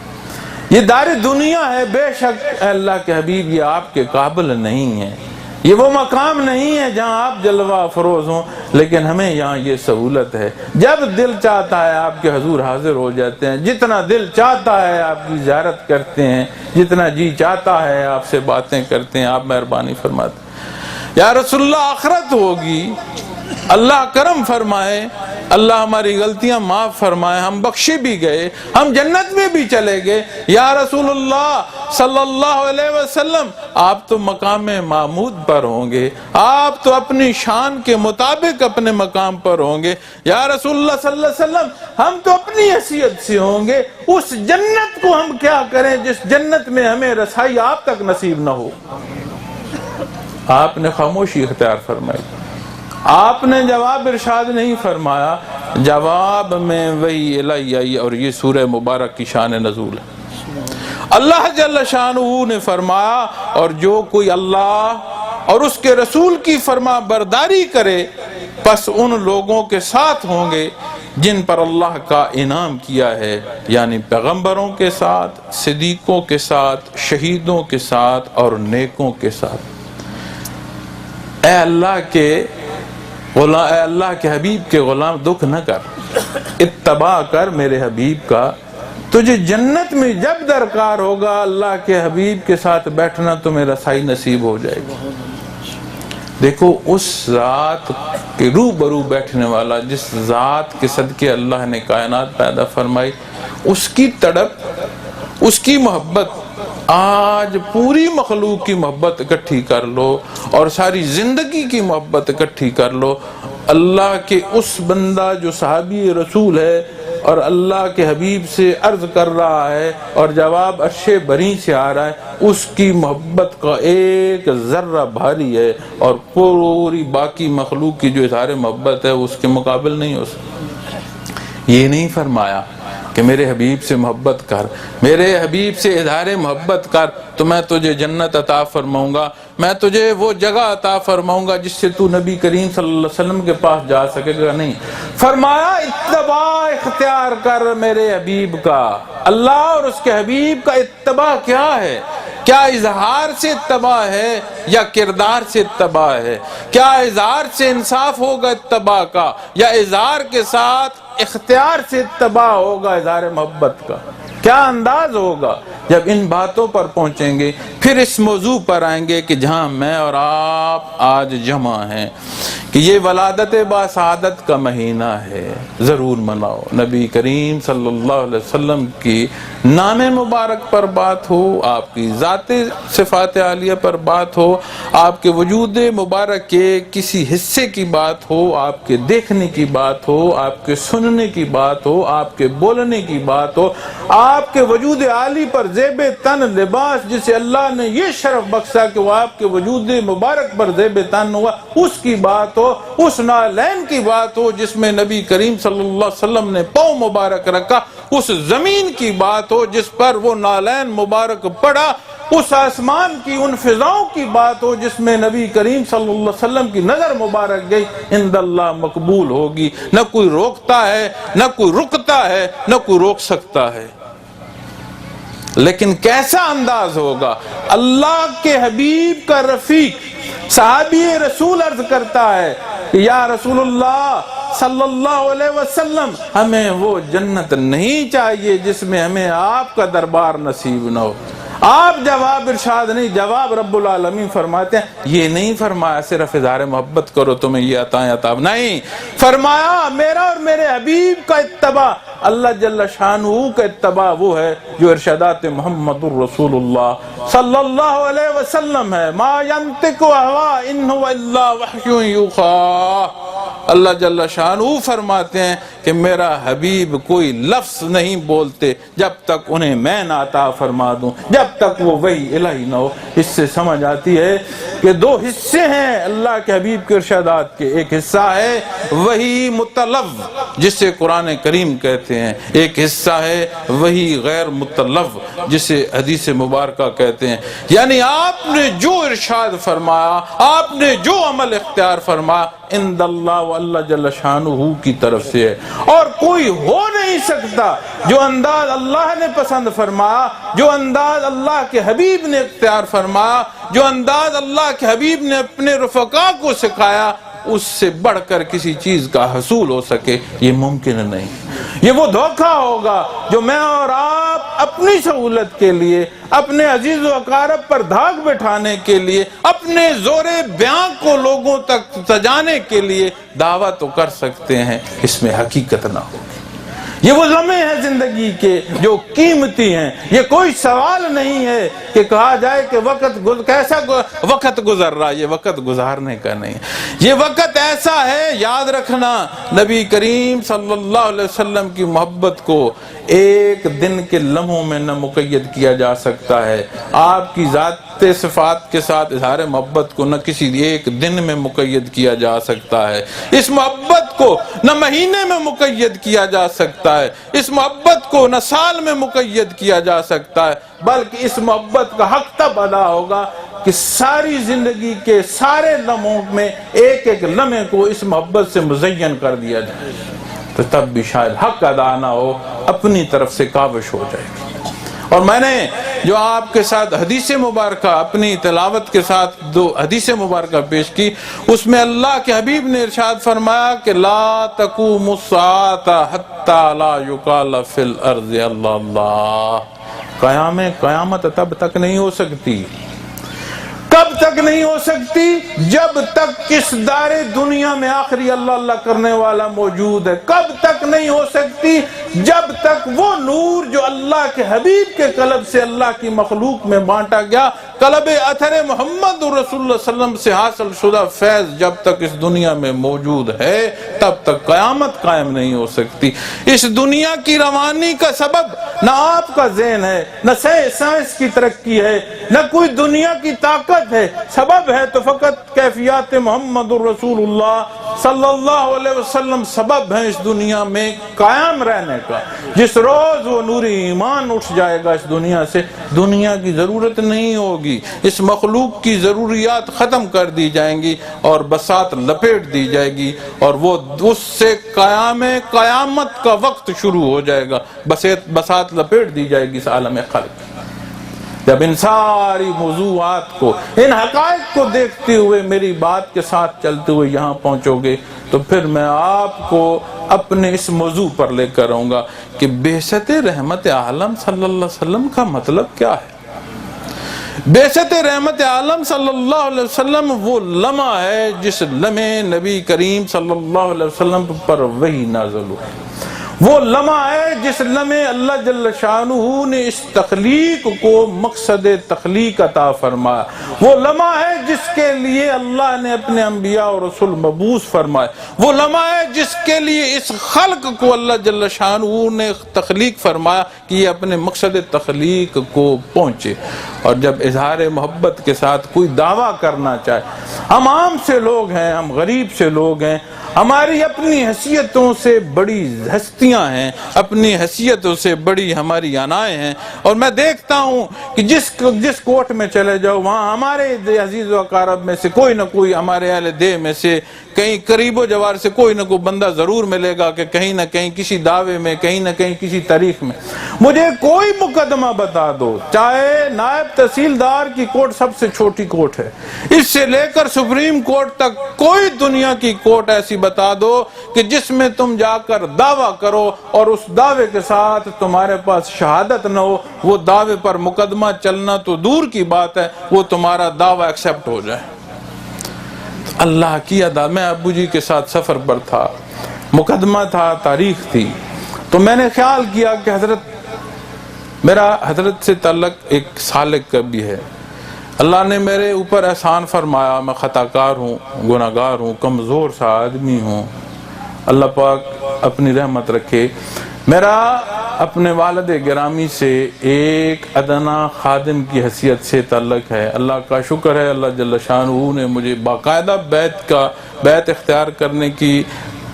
یہ دار دنیا ہے، بے شک اللہ کے حبیب یہ آپ کے قابل نہیں ہے، یہ وہ مقام نہیں ہے جہاں آپ جلوہ افروز ہوں، لیکن ہمیں یہاں یہ سہولت ہے، جب دل چاہتا ہے آپ کے حضور حاضر ہو جاتے ہیں، جتنا دل چاہتا ہے آپ کی زیارت کرتے ہیں، جتنا جی چاہتا ہے آپ سے باتیں کرتے ہیں۔ آپ مہربانی فرماتے ہیں یا رسول اللہ آخرت ہوگی، اللہ کرم فرمائے، اللہ ہماری غلطیاں معاف فرمائے، ہم بخشے بھی گئے، ہم جنت میں بھی چلے گئے، یا رسول اللہ صلی اللہ علیہ وسلم آپ تو مقام محمود پر ہوں گے، آپ تو اپنی شان کے مطابق اپنے مقام پر ہوں گے، یا رسول اللہ صلی اللہ علیہ وسلم ہم تو اپنی حیثیت سے ہوں گے، اس جنت کو ہم کیا کریں جس جنت میں ہمیں رسائی آپ تک نصیب نہ ہو۔ آپ نے خاموشی اختیار فرمائی، آپ نے جواب ارشاد نہیں فرمایا، جواب میں وہی الہی آئی، اور یہ سورہ مبارک کی شان نزول ہے۔ اللہ جل شانہ نے فرمایا اور جو کوئی اللہ اور اس کے رسول کی فرما برداری کرے پس ان لوگوں کے ساتھ ہوں گے جن پر اللہ کا انعام کیا ہے، یعنی پیغمبروں کے ساتھ، صدیقوں کے ساتھ، شہیدوں کے ساتھ اور نیکوں کے ساتھ۔ اے اللہ کے غلام، اے اللہ کے حبیب کے غلام دکھ نہ کر، اتباع کر میرے حبیب کا، تجھے جنت میں جب درکار ہوگا اللہ کے حبیب کے ساتھ بیٹھنا تمہیں رسائی نصیب ہو جائے گی۔ دیکھو اس ذات کے روبرو بیٹھنے والا، جس ذات کے صدقے اللہ نے کائنات پیدا فرمائی، اس کی تڑپ، اس کی محبت، آج پوری مخلوق کی محبت اکٹھی کر لو اور ساری زندگی کی محبت اکٹھی کر لو، اللہ کے اس بندہ جو صحابی رسول ہے اور اللہ کے حبیب سے عرض کر رہا ہے اور جواب عرش بری سے آ رہا ہے، اس کی محبت کا ایک ذرہ بھاری ہے، اور پوری باقی مخلوق کی جو اظہار محبت ہے اس کے مقابل نہیں ہو سکتا۔ یہ نہیں فرمایا کہ میرے حبیب سے محبت کر، میرے حبیب سے اظہار محبت کر تو میں تجھے جنت عطا فرماؤں گا، میں تجھے وہ جگہ عطا فرماؤں گا جس سے تو نبی کریم صلی اللہ علیہ وسلم کے پاس جا سکے گا، نہیں فرمایا اتباع اختیار کر میرے حبیب کا۔ اللہ اور اس کے حبیب کا اتباع کیا ہے؟ کیا اظہار سے اتباع ہے یا کردار سے اتباع ہے؟ کیا اظہار سے انصاف ہوگا اتباع کا، یا اظہار کے ساتھ اختیار سے اتباع ہوگا اظہار محبت کا؟ کیا انداز ہوگا؟ جب ان باتوں پر پہنچیں گے پھر اس موضوع پر آئیں گے کہ جہاں میں اور آپ آج جمع ہیں کہ یہ ولادت باسعادت کا مہینہ ہے، ضرور مناؤ۔ نبی کریم صلی اللہ علیہ وسلم کی نام مبارک پر بات ہو، آپ کی ذات صفات عالیہ پر بات ہو، آپ کے وجود مبارک کے کسی حصے کی بات ہو، آپ کے دیکھنے کی بات ہو، آپ کے سننے کی بات ہو، آپ کے بولنے کی بات ہو، آپ کے وجود عالی پر زیب تن لباس جسے اللہ نے یہ شرف بخشا کہ وہ آپ کے وجود مبارک پر زیب تن ہوا، اس کی بات ہو، اس نالین کی بات ہو جس میں نبی کریم صلی اللہ علیہ وسلم نے پاؤں مبارک رکھا، اس زمین کی بات ہو جس پر وہ نالین مبارک پڑا، اس آسمان کی ان فضاؤں کی بات ہو جس میں نبی کریم صلی اللہ علیہ وسلم کی نظر مبارک گئی، عند اللہ مقبول ہوگی۔ نہ کوئی روکتا ہے، نہ کوئی رکتا ہے، نہ کوئی روک سکتا ہے، لیکن کیسا انداز ہوگا؟ اللہ کے حبیب کا رفیق صحابی رسول عرض کرتا ہے کہ یا رسول اللہ صلی اللہ علیہ وسلم ہمیں وہ جنت نہیں چاہیے جس میں ہمیں آپ کا دربار نصیب نہ ہو۔ آپ جواب ارشاد نہیں، جواب رب العالمین فرماتے ہیں، یہ نہیں فرمایا صرف اظہار محبت کرو تمہیں یہ عطائیں عطا، نہیں، فرمایا میرا اور میرے حبیب کا اتباع، اللہ جل شانہ کا اتباع وہ ہے جو ارشادات محمد الرسول اللہ صلی اللہ علیہ وسلم ہے۔ ما ینطق ہوا ان هو الا وحی یوحی، اللہ جل شانہ فرماتے ہیں کہ میرا حبیب کوئی لفظ نہیں بولتے جب تک انہیں میں نہ عطا فرما دوں، جب تک وہ وحی الہی نہ ہو۔ اس سے سمجھ آتی ہے کہ دو حصے ہیں اللہ کے حبیب کے ارشادات کے، ایک حصہ ہے وحی متلو جسے قرآن کریم کہتے ہیں، ایک حصہ ہے وحی غیر متلو جسے حدیث مبارکہ کہتے ہیں، یعنی آپ نے جو ارشاد فرمایا، آپ نے جو عمل اختیار فرمایا عند اللہ و اللہ جل شانہ کی طرف سے ہے، اور کوئی ہو نہیں سکتا جو انداز اللہ نے پسند فرمایا، جو انداز اللہ کے حبیب نے اختیار فرمایا، جو انداز اللہ کے حبیب نے اپنے رفقا کو سکھایا، اس سے بڑھ کر کسی چیز کا حصول ہو سکے یہ ممکن نہیں۔ یہ وہ دھوکہ ہوگا جو میں اور آپ اپنی سہولت کے لیے، اپنے عزیز و اقارب پر دھاگ بٹھانے کے لیے، اپنے زور بیاں کو لوگوں تک سجانے کے لیے دعویٰ تو کر سکتے ہیں، اس میں حقیقت نہ ہو۔ یہ وہ لمحے ہیں زندگی کے جو قیمتی ہیں، یہ کوئی سوال نہیں ہے کہ کہا جائے کہ کیسا وقت گزر رہا، یہ وقت گزارنے کا نہیں، یہ وقت ایسا ہے، یاد رکھنا نبی کریم صلی اللہ علیہ وسلم کی محبت کو ایک دن کے لمحوں میں نہ مقید کیا جا سکتا ہے، آپ کی ذات صفات کے ساتھ اظہار محبت کو نہ کسی ایک دن میں مقید کیا جا سکتا ہے، اس محبت کو نہ مہینے میں مقید کیا جا سکتا ہے، اس محبت کو نہ سال میں مقید کیا جا سکتا ہے، بلکہ اس محبت کا حق تب ادا ہوگا کہ ساری زندگی کے سارے لمحوں میں ایک ایک لمحے کو اس محبت سے مزین کر دیا جائے، تو تب بھی شاید حق ادا نہ ہو، اپنی طرف سے کاوش ہو جائے گی۔ اور میں نے جو آپ کے ساتھ حدیث مبارکہ اپنی تلاوت کے ساتھ دو حدیث مبارکہ پیش کی، اس میں اللہ کے حبیب نے ارشاد فرمایا کہ لا تقوم الساعة حتى لا يقال في الارض اللہ اللہ، قیامت تب تک نہیں ہو سکتی، کب تک نہیں ہو سکتی؟ جب تک اس دار دنیا میں آخری اللہ اللہ کرنے والا موجود ہے۔ کب تک نہیں ہو سکتی؟ جب تک وہ نور جو اللہ کے حبیب کے قلب سے اللہ کی مخلوق میں بانٹا گیا، قلب اثر محمد رسول اللہ صلی اللہ علیہ وسلم سے حاصل شدہ فیض جب تک اس دنیا میں موجود ہے تب تک قیامت قائم نہیں ہو سکتی۔ اس دنیا کی روانی کا سبب نہ آپ کا ذہن ہے، نہ سائنس کی ترقی ہے، نہ کوئی دنیا کی طاقت ہے، سبب ہے تو فقط کیفیات محمد رسول اللہ صلی اللہ علیہ وسلم سبب ہیں اس دنیا میں قائم رہنے کا۔ جس روز وہ نوری ایمان اٹھ جائے گا اس دنیا سے، دنیا کی ضرورت نہیں ہوگی، اس مخلوق کی ضروریات ختم کر دی جائیں گی اور بساط لپیٹ دی جائے گی، اور وہ اس سے قیامت کا وقت شروع ہو جائے گا، بساط لپیٹ دی جائے گی اس عالم خلق۔ جب ان ساری موضوعات کو، ان حقائق کو دیکھتے ہوئے میری بات کے ساتھ چلتے ہوئے یہاں پہنچو گے تو پھر میں آپ کو اپنے اس موضوع پر لے کر آؤں گا کہ بعثت رحمت عالم صلی اللہ علیہ وسلم کا مطلب کیا ہے۔ بعثت رحمت عالم صلی اللہ علیہ وسلم وہ لمحہ ہے جس لمحے نبی کریم صلی اللہ علیہ وسلم پر وحی نازل ہوئی، وہ لمحہ ہے جس لمحے اللہ جل شانہ نے اس تخلیق کو مقصد تخلیق عطا فرمایا، وہ لمحہ ہے جس کے لیے اللہ نے اپنے انبیاء اور رسول مبعوث فرمائے، وہ لمحہ ہے جس کے لیے اس خلق کو اللہ جل شانہ نے تخلیق فرمایا کہ یہ اپنے مقصد تخلیق کو پہنچے۔ اور جب اظہار محبت کے ساتھ کوئی دعویٰ کرنا چاہے، ہم عام سے لوگ ہیں، ہم غریب سے لوگ ہیں، ہماری اپنی حیثیتوں سے بڑی ہستی بستیاں ہیں، اپنی حیثیتوں سے بڑی ہماری انائیں ہیں، اور میں دیکھتا ہوں کہ جس کوٹ میں چلے جاؤ وہاں ہمارے عزیز و اقارب میں سے کوئی نہ کوئی، ہمارے اہل دیہ میں سے کہیں قریب و جوار سے کوئی نہ کوئی بندہ ضرور ملے گا کہ کہیں نہ کہیں کسی دعوے میں، کہیں نہ کہیں کسی تاریخ میں مجھے کوئی مقدمہ بتا دو، چاہے نائب تحصیلدار کی کوٹ سب سے چھوٹی کوٹ ہے، اس سے لے کر سپریم کورٹ تک کوئی دنیا کی کوٹ ایسی بتا دو کہ جس میں تم جا کر دعویٰ کرو اور اس دعوے کے ساتھ تمہارے پاس شہادت نہ ہو، وہ دعوے پر مقدمہ چلنا تو دور کی بات ہے، وہ تمہارا دعویٰ ایکسپٹ ہو جائے۔ اللہ کی ادا، میں ابو جی کے ساتھ سفر پر تھا، مقدمہ تھا، تاریخ تھی، تو میں نے خیال کیا کہ میرا حضرت سے تعلق ایک سالک کا بھی ہے، اللہ نے میرے اوپر احسان فرمایا، میں خطا کار ہوں، گناہگار ہوں، کمزور سا آدمی ہوں، اللہ پاک اپنی رحمت رکھے۔ میرا اپنے والد گرامی سے ایک ادنا خادم کی حیثیت سے تعلق ہے، اللہ کا شکر ہے، اللہ جل شانہ نے مجھے باقاعدہ بیعت اختیار کرنے کی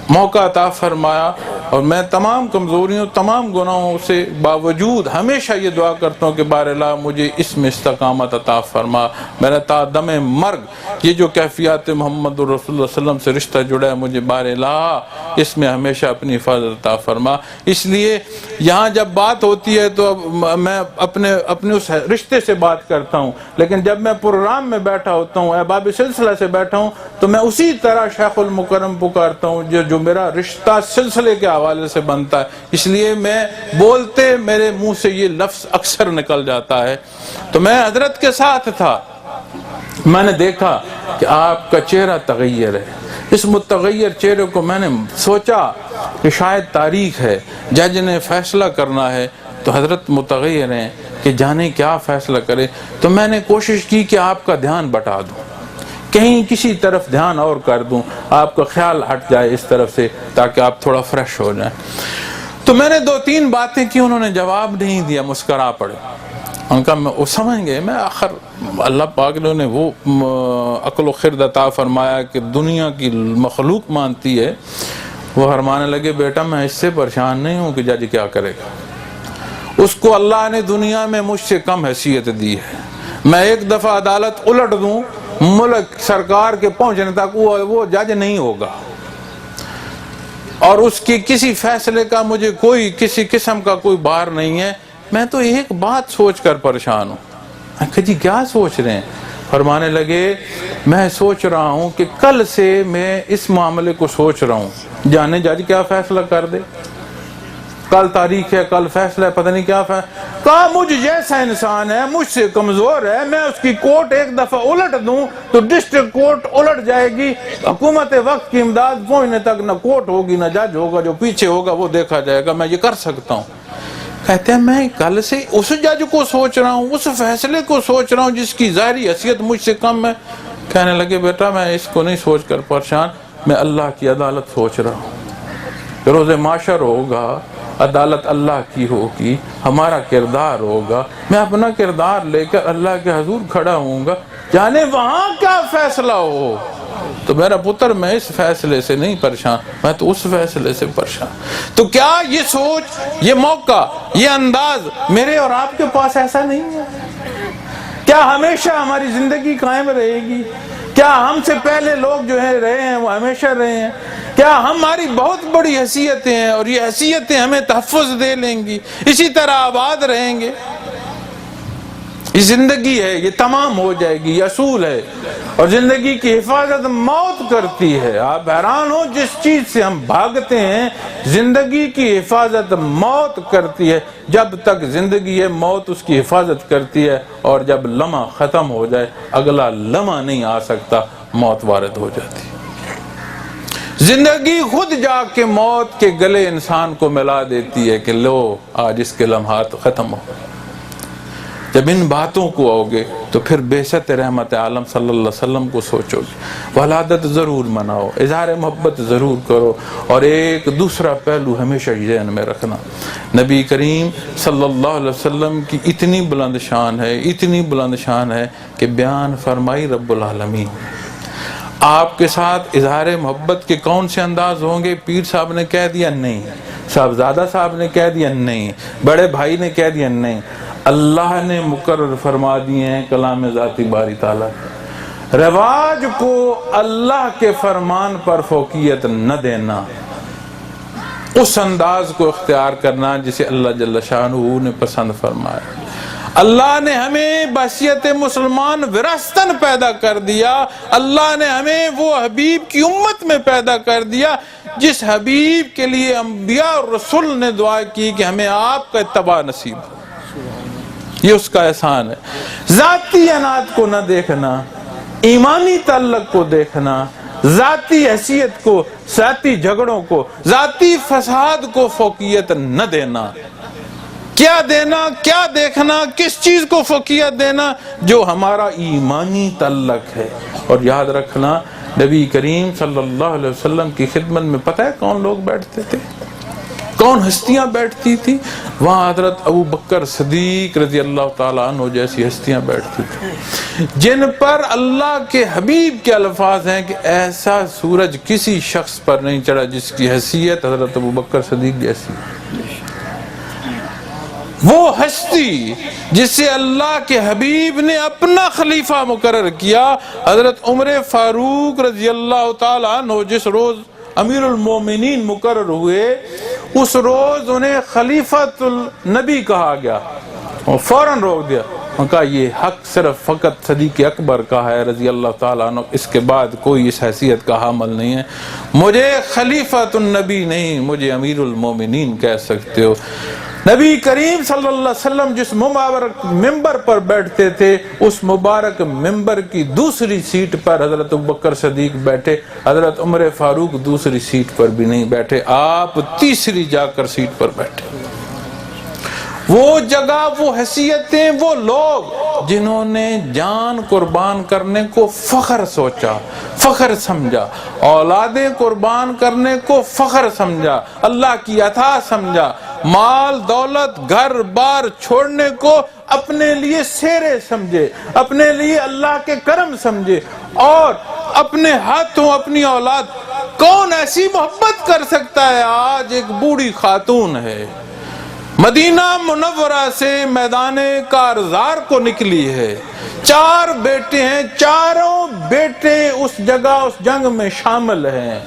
موقع عطا فرمایا، اور میں تمام کمزوریوں، تمام گناہوں سے باوجود ہمیشہ یہ دعا کرتا ہوں کہ بار اللہ مجھے اس میں استقامت عطا فرما، میرا تا دم مرگ یہ جو کیفیات محمد رسول اللہ صلی اللہ علیہ وسلم سے رشتہ جڑا ہے، مجھے بار اللہ اس میں ہمیشہ اپنی حفاظت عطا فرما۔ اس لیے یہاں جب بات ہوتی ہے تو میں اپنے اس رشتے سے بات کرتا ہوں، لیکن جب میں پروگرام میں بیٹھا ہوتا ہوں، احباب سلسلہ سے بیٹھا ہوں، تو میں اسی طرح شیخ المکرم پکارتا ہوں جو میرا رشتہ سلسلے کے حوالے سے بنتا ہے، اس لیے میں بولتے میرے منہ سے یہ لفظ اکثر نکل جاتا ہے۔ تو میں حضرت کے ساتھ تھا، میں نے دیکھا کہ آپ کا چہرہ تغیر ہے، اس متغیر چہرے کو میں نے سوچا کہ شاید تاریخ ہے، جج نے فیصلہ کرنا ہے تو حضرت متغیر ہیں کہ جانے کیا فیصلہ کرے، تو میں نے کوشش کی کہ آپ کا دھیان بٹا دوں، کہیں کسی طرف دھیان اور کر دوں، آپ کا خیال ہٹ جائے اس طرف سے تاکہ آپ تھوڑا فریش ہو جائیں۔ تو میں نے 2-3 باتیں کی، انہوں نے جواب نہیں دیا، مسکرا پڑے۔ ان کا وہ سمجھ گئے میں آخر اللہ پاک نے وہ عقل و خرد عطا فرمایا کہ دنیا کی مخلوق مانتی ہے، وہ فرمانے لگے بیٹا میں اس سے پریشان نہیں ہوں کہ جج کیا کرے گا، اس کو اللہ نے دنیا میں مجھ سے کم حیثیت دی ہے، میں ایک دفعہ عدالت الٹ دوں ملک سرکار کے پہنچنے تک وہ جج نہیں ہوگا، اور اس کی کسی فیصلے کا مجھے کوئی کسی قسم کا کوئی بار نہیں ہے، میں تو ایک بات سوچ کر پریشان ہوں۔ میں کہا جی کیا سوچ رہے ہیں؟ فرمانے لگے میں سوچ رہا ہوں کہ کل سے میں اس معاملے کو سوچ رہا ہوں، جانے جج کیا فیصلہ کر دے، کل تاریخ ہے، کل فیصلہ ہے، پتہ نہیں کیا فیصلہ، کہا مجھ جیسا انسان ہے، مجھ سے کمزور ہے، میں اس کی کوٹ ایک دفعہ الٹ دوں تو ڈسٹرکٹ کورٹ الٹ جائے گی، حکومت وقت کی امداد پہنچنے تک نہ کورٹ ہوگی نہ جج ہوگا، جو پیچھے ہوگا وہ دیکھا جائے گا، میں یہ کر سکتا ہوں۔ کہتے ہیں میں کل سے اس جج کو سوچ رہا ہوں، اس فیصلے کو سوچ رہا ہوں جس کی ظاہری حیثیت مجھ سے کم ہے۔ کہنے لگے بیٹا میں اس کو نہیں سوچ کر پریشان، میں اللہ کی عدالت سوچ رہا ہوں، روز محشر ہوگا، عدالت اللہ کی ہوگی، ہمارا کردار ہوگا، میں اپنا کردار لے کر اللہ کے حضور کھڑا ہوں گا، جانے وہاں کیا فیصلہ ہو۔ تو میرا پتر میں اس فیصلے سے نہیں پریشان، میں تو اس فیصلے سے پریشان۔ تو کیا یہ سوچ، یہ موقع، یہ انداز میرے اور آپ کے پاس ایسا نہیں ہے؟ کیا ہمیشہ ہماری زندگی قائم رہے گی؟ کیا ہم سے پہلے لوگ جو ہیں رہے ہیں وہ ہمیشہ رہے ہیں؟ کیا ہماری بہت بڑی حیثیتیں ہیں اور یہ حیثیتیں ہمیں تحفظ دے لیں گی، اسی طرح آباد رہیں گے؟ یہ زندگی ہے، یہ تمام ہو جائے گی، یہ اصول ہے، اور زندگی کی حفاظت موت کرتی ہے۔ آپ حیران ہو جس چیز سے ہم بھاگتے ہیں، زندگی کی حفاظت موت کرتی ہے، جب تک زندگی ہے موت اس کی حفاظت کرتی ہے، اور جب لمحہ ختم ہو جائے اگلا لمحہ نہیں آ سکتا، موت وارد ہو جاتی ہے۔ زندگی خود جا کے موت کے گلے انسان کو ملا دیتی ہے کہ لو آج اس کے لمحات ختم ہو۔ جب ان باتوں کو آؤ گے تو پھر بعثت رحمت عالم صلی اللہ علیہ وسلم کو سوچو گے، ولادت ضرور مناؤ، اظہار محبت ضرور کرو، اور ایک دوسرا پہلو ہمیشہ ذہن میں رکھنا، نبی کریم صلی اللہ علیہ وسلم کی اتنی بلند شان ہے، اتنی بلند شان ہے کہ بیان فرمائی رب العالمین۔ آپ کے ساتھ اظہار محبت کے کون سے انداز ہوں گے؟ پیر صاحب نے کہہ دیا نہیں، صاحبزادہ صاحب نے کہہ دیا نہیں، بڑے بھائی نے کہہ دیا نہیں، اللہ نے مقرر فرما دیے ہیں کلام ذاتی باری تعالیٰ کے۔ رواج کو اللہ کے فرمان پر فوقیت نہ دینا، اس انداز کو اختیار کرنا جسے اللہ جل شانہ نے پسند فرمایا۔ اللہ نے ہمیں بحیثیت مسلمان وراثتاً پیدا کر دیا، اللہ نے ہمیں وہ حبیب کی امت میں پیدا کر دیا جس حبیب کے لیے انبیاء اور رسول نے دعا کی کہ ہمیں آپ کا اتباع نصیب ہو۔ یہ اس کا احسان ہے۔ ذاتی عناد کو نہ دیکھنا، ایمانی تعلق کو دیکھنا، ذاتی حیثیت کو، ذاتی جھگڑوں کو، ذاتی فساد کو فوقیت نہ دینا۔ کیا دینا، کیا دیکھنا، کس چیز کو فوقیت دینا؟ جو ہمارا ایمانی تعلق ہے۔ اور یاد رکھنا نبی کریم صلی اللہ علیہ وسلم کی خدمت میں پتہ ہے کون لوگ بیٹھتے تھے، کون ہستیاں بیٹھتی تھی؟ وہاں حضرت ابو بکر صدیق رضی اللہ تعالیٰ عنہ جیسی ہستیاں بیٹھتی تھی، جن پر اللہ کے حبیب کے الفاظ ہیں کہ ایسا سورج کسی شخص پر نہیں چڑھا جس کی حیثیت حضرت ابو بکر صدیق جیسی۔ وہ ہستی جسے اللہ کے حبیب نے اپنا خلیفہ مقرر کیا، حضرت عمر فاروق رضی اللہ تعالیٰ عنہ جس روز امیر المومنین مقرر ہوئے، اس روز انہیں خلیفۃ النبی کہا گیا، اور فوراً روک دیا، انہوں نے کہا یہ حق صرف فقط صدیق اکبر کا ہے رضی اللہ تعالیٰ عنہ، اس کے بعد کوئی اس حیثیت کا حامل نہیں ہے، مجھے خلیفۃ النبی نہیں، مجھے امیر المومنین کہہ سکتے ہو۔ نبی کریم صلی اللہ علیہ وسلم جس مبارک ممبر پر بیٹھتے تھے، اس مبارک ممبر کی دوسری سیٹ پر حضرت ابوبکر صدیق بیٹھے، حضرت عمر فاروق دوسری سیٹ پر بھی نہیں بیٹھے، آپ تیسری جا کر سیٹ پر بیٹھے۔ وہ جگہ، وہ حیثیتیں، وہ لوگ جنہوں نے جان قربان کرنے کو فخر سوچا، فخر سمجھا، اولادیں قربان کرنے کو فخر سمجھا، اللہ کی عطا سمجھا، مال دولت گھر بار چھوڑنے کو اپنے لیے سیرے سمجھے، اپنے لیے اللہ کے کرم سمجھے، اور اپنے ہاتھوں اپنی اولاد، کون ایسی محبت کر سکتا ہے؟ آج ایک بوڑھی خاتون ہے، مدینہ منورہ سے میدان کارزار کو نکلی ہے، 4 بیٹے ہیں، چاروں بیٹے اس جگہ اس جنگ میں شامل ہیں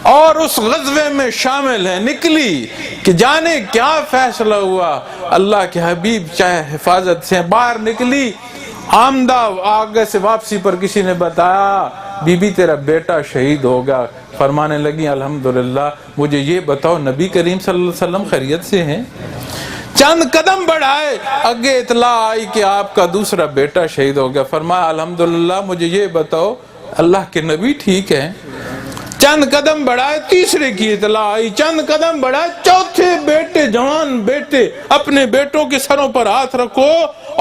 اور اس غزوے میں شامل ہیں، نکلی کہ جانے کیا فیصلہ ہوا، اللہ کے حبیب چاہے حفاظت سے باہر نکلی، آمدہ آگے سے واپسی پر کسی نے بتایا بی بی تیرا بیٹا شہید ہو گیا، فرمانے لگی الحمدللہ، مجھے یہ بتاؤ نبی کریم صلی اللہ علیہ وسلم خیریت سے ہیں؟ چند قدم بڑھائے، آگے اطلاع آئی کہ آپ کا دوسرا بیٹا شہید ہو گیا، فرمایا الحمدللہ، مجھے یہ بتاؤ اللہ کے نبی ٹھیک ہیں؟ چند قدم بڑھائے، تیسرے کی اطلاع آئی، چند قدم بڑھائے، چوتھے بیٹے، جوان بیٹے، اپنے بیٹوں کے سروں پر ہاتھ رکھو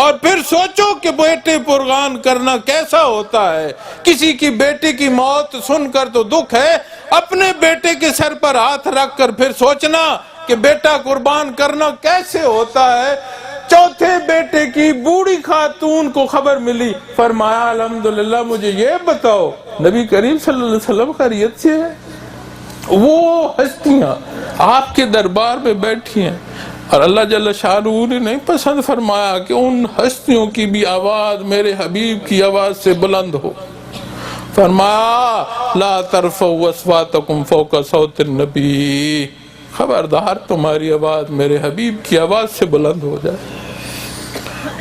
اور پھر سوچو کہ بیٹے قربان کرنا کیسا ہوتا ہے۔ کسی کی بیٹے کی موت سن کر تو دکھ ہے، اپنے بیٹے کے سر پر ہاتھ رکھ کر پھر سوچنا کہ بیٹا قربان کرنا کیسے ہوتا ہے۔ چوتھے بیٹے کی بوڑھی خاتون کو خبر ملی، فرمایا الحمدللہ، مجھے یہ بتاؤ نبی کریم صلی اللہ علیہ وسلم خیریت سے ہے؟ وہ ہستیاں آپ کے دربار میں بیٹھی ہیں، اور اللہ جل شانہ نے نہیں پسند فرمایا کہ ان ہستیوں کی بھی آواز میرے حبیب کی آواز سے بلند ہو، فرمایا لا ترفعوا اصواتکم فوق صوت النبی، خبردار تمہاری آواز میرے حبیب کی آواز سے بلند ہو جائے۔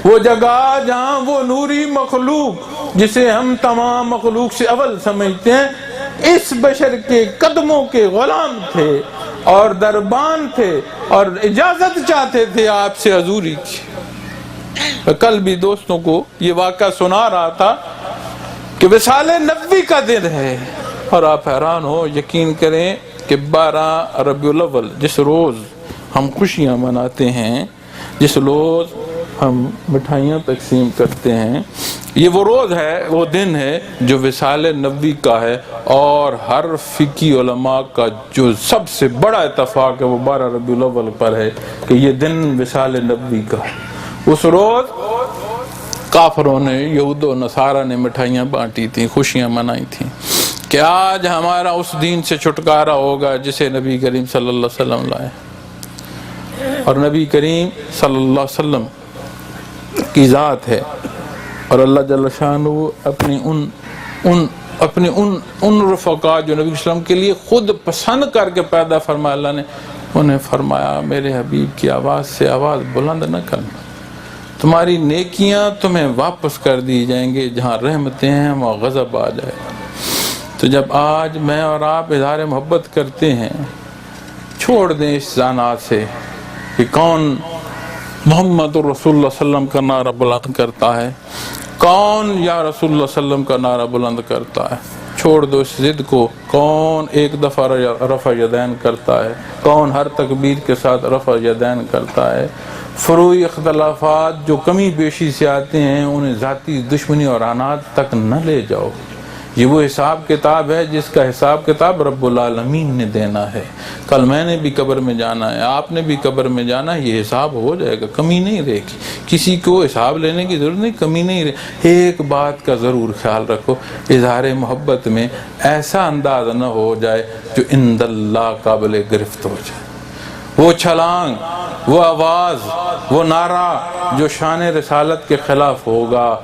وہ جگہ جہاں وہ نوری مخلوق جسے ہم تمام مخلوق سے اول سمجھتے ہیں، اس بشر کے قدموں کے غلام تھے اور دربان تھے اور اجازت چاہتے تھے آپ سے حضوری کی۔ کل بھی دوستوں کو یہ واقعہ سنا رہا تھا کہ وصال نبوی کا دن ہے، اور آپ حیران ہو، یقین کریں کہ 12 ربیع الاول جس روز ہم خوشیاں مناتے ہیں، جس روز ہم مٹھائیاں تقسیم کرتے ہیں، یہ وہ روز ہے، وہ دن ہے جو وصال نبوی کا ہے، اور ہر فقی علماء کا جو سب سے بڑا اتفاق ہے وہ 12 ربیع الاول پر ہے کہ یہ دن وصال نبوی کا ہے۔ اس روز کافروں نے، یہود و نصارہ نے مٹھائیاں بانٹی تھیں، خوشیاں منائی تھیں کہ آج ہمارا اس دین سے چھٹکارا ہوگا جسے نبی کریم صلی اللہ علیہ وسلم لائے۔ اور نبی کریم صلی اللہ علیہ وسلم کی ذات ہے، اور اللہ جل شانہ اپنی ان رفقا جو نبی صلی اللہ علیہ وسلم کے لیے خود پسند کر کے پیدا فرمایا اللہ نے، انہیں فرمایا میرے حبیب کی آواز سے آواز بلند نہ کرنا، تمہاری نیکیاں تمہیں واپس کر دی جائیں گے، جہاں رحمتیں ہیں وہاں غضب آ جائے گا۔ تو جب آج میں اور آپ اظہار محبت کرتے ہیں، چھوڑ دیں اس ذانات سے کہ کون محمد رسول اللہ صلی اللہ علیہ وسلم کا نعرہ بلند کرتا ہے، کون یا رسول اللہ صلی اللہ علیہ وسلم کا نعرہ بلند کرتا ہے، چھوڑ دو اس ضد کو، کون ایک دفعہ رفع یدین کرتا ہے، کون ہر تکبیر کے ساتھ رفع یدین کرتا ہے۔ فروعی اختلافات جو کمی بیشی سے آتے ہیں انہیں ذاتی دشمنی اور عناد تک نہ لے جاؤ، یہ وہ حساب کتاب ہے جس کا حساب کتاب رب العالمین نے دینا ہے۔ کل میں نے بھی قبر میں جانا ہے، آپ نے بھی قبر میں جانا ہے، یہ حساب ہو جائے گا، کمی نہیں رہے گی، کسی کو حساب لینے کی ضرورت نہیں، کمی نہیں رہے۔ ایک بات کا ضرور خیال رکھو، اظہار محبت میں ایسا انداز نہ ہو جائے جو عند اللہ قابل گرفت ہو جائے، وہ چھلانگ، وہ آواز، وہ نعرہ جو شان رسالت کے خلاف ہوگا،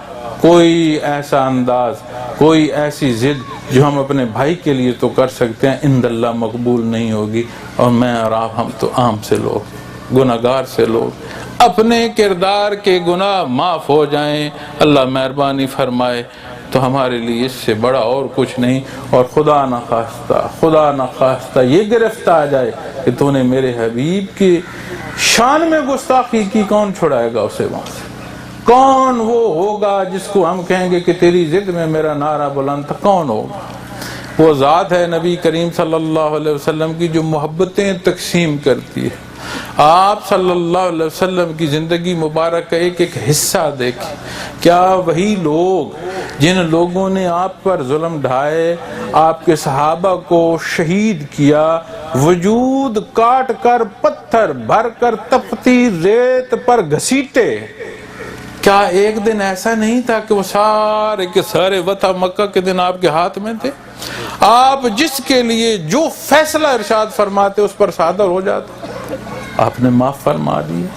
کوئی ایسا انداز، کوئی ایسی ضد جو ہم اپنے بھائی کے لیے تو کر سکتے ہیں عند اللہ مقبول نہیں ہوگی۔ اور میں اور آپ ہم تو عام سے لوگ، گناہگار سے لوگ، اپنے کردار کے گناہ معاف ہو جائیں، اللہ مہربانی فرمائے تو ہمارے لیے اس سے بڑا اور کچھ نہیں۔ اور خدا نہ خواستہ یہ گرفت آ جائے کہ تو نے میرے حبیب کی شان میں گستاخی کی، کون چھڑائے گا اسے وہاں سے؟ کون وہ ہوگا جس کو ہم کہیں گے کہ تیری ضد میں میرا نعرہ بلند تھا؟ کون ہوگا؟ وہ ذات ہے نبی کریم صلی اللہ علیہ وسلم کی جو محبتیں تقسیم کرتی ہے۔ آپ صلی اللہ علیہ وسلم کی زندگی مبارک کا ایک ایک حصہ دیکھیں، کیا وہی لوگ جن لوگوں نے آپ پر ظلم ڈھائے، آپ کے صحابہ کو شہید کیا، وجود کاٹ کر پتھر بھر کر تپتی ریت پر گھسیٹے، کیا ایک دن ایسا نہیں تھا کہ وہ سارے کے سارے فتح مکہ کے دن آپ کے ہاتھ میں تھے؟ آپ جس کے لیے جو فیصلہ ارشاد فرماتے اس پر صادر ہو جاتا، آپ نے معاف فرما دیا۔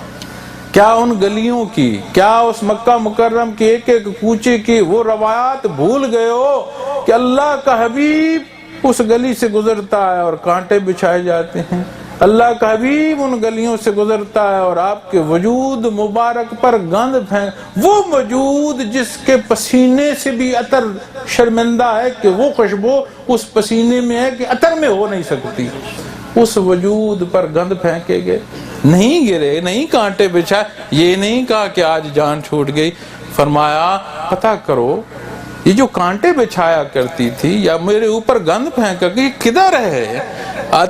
کیا ان گلیوں کی، کیا اس مکہ مکرم کے ایک ایک کوچے کی وہ روایات بھول گئے ہو کہ اللہ کا حبیب اس گلی سے گزرتا ہے اور کانٹے بچھائے جاتے ہیں؟ اللہ کا حبیب ان گلیوں سے گزرتا ہے اور آپ کے وجود مبارک پر گند پھینک، وہ وجود جس کے پسینے سے بھی عطر شرمندہ ہے کہ وہ خوشبو اس پسینے میں ہے کہ عطر میں ہو نہیں سکتی، اس وجود پر گند پھینکے گئے، نہیں گرے، نہیں کانٹے بچھائے، یہ نہیں کہا کہ آج جان چھوٹ گئی، فرمایا پتہ کرو یہ جو کانٹے بچھایا کرتی تھی یا میرے اوپر گند پھینکا کہ یہ کدھر ہے؟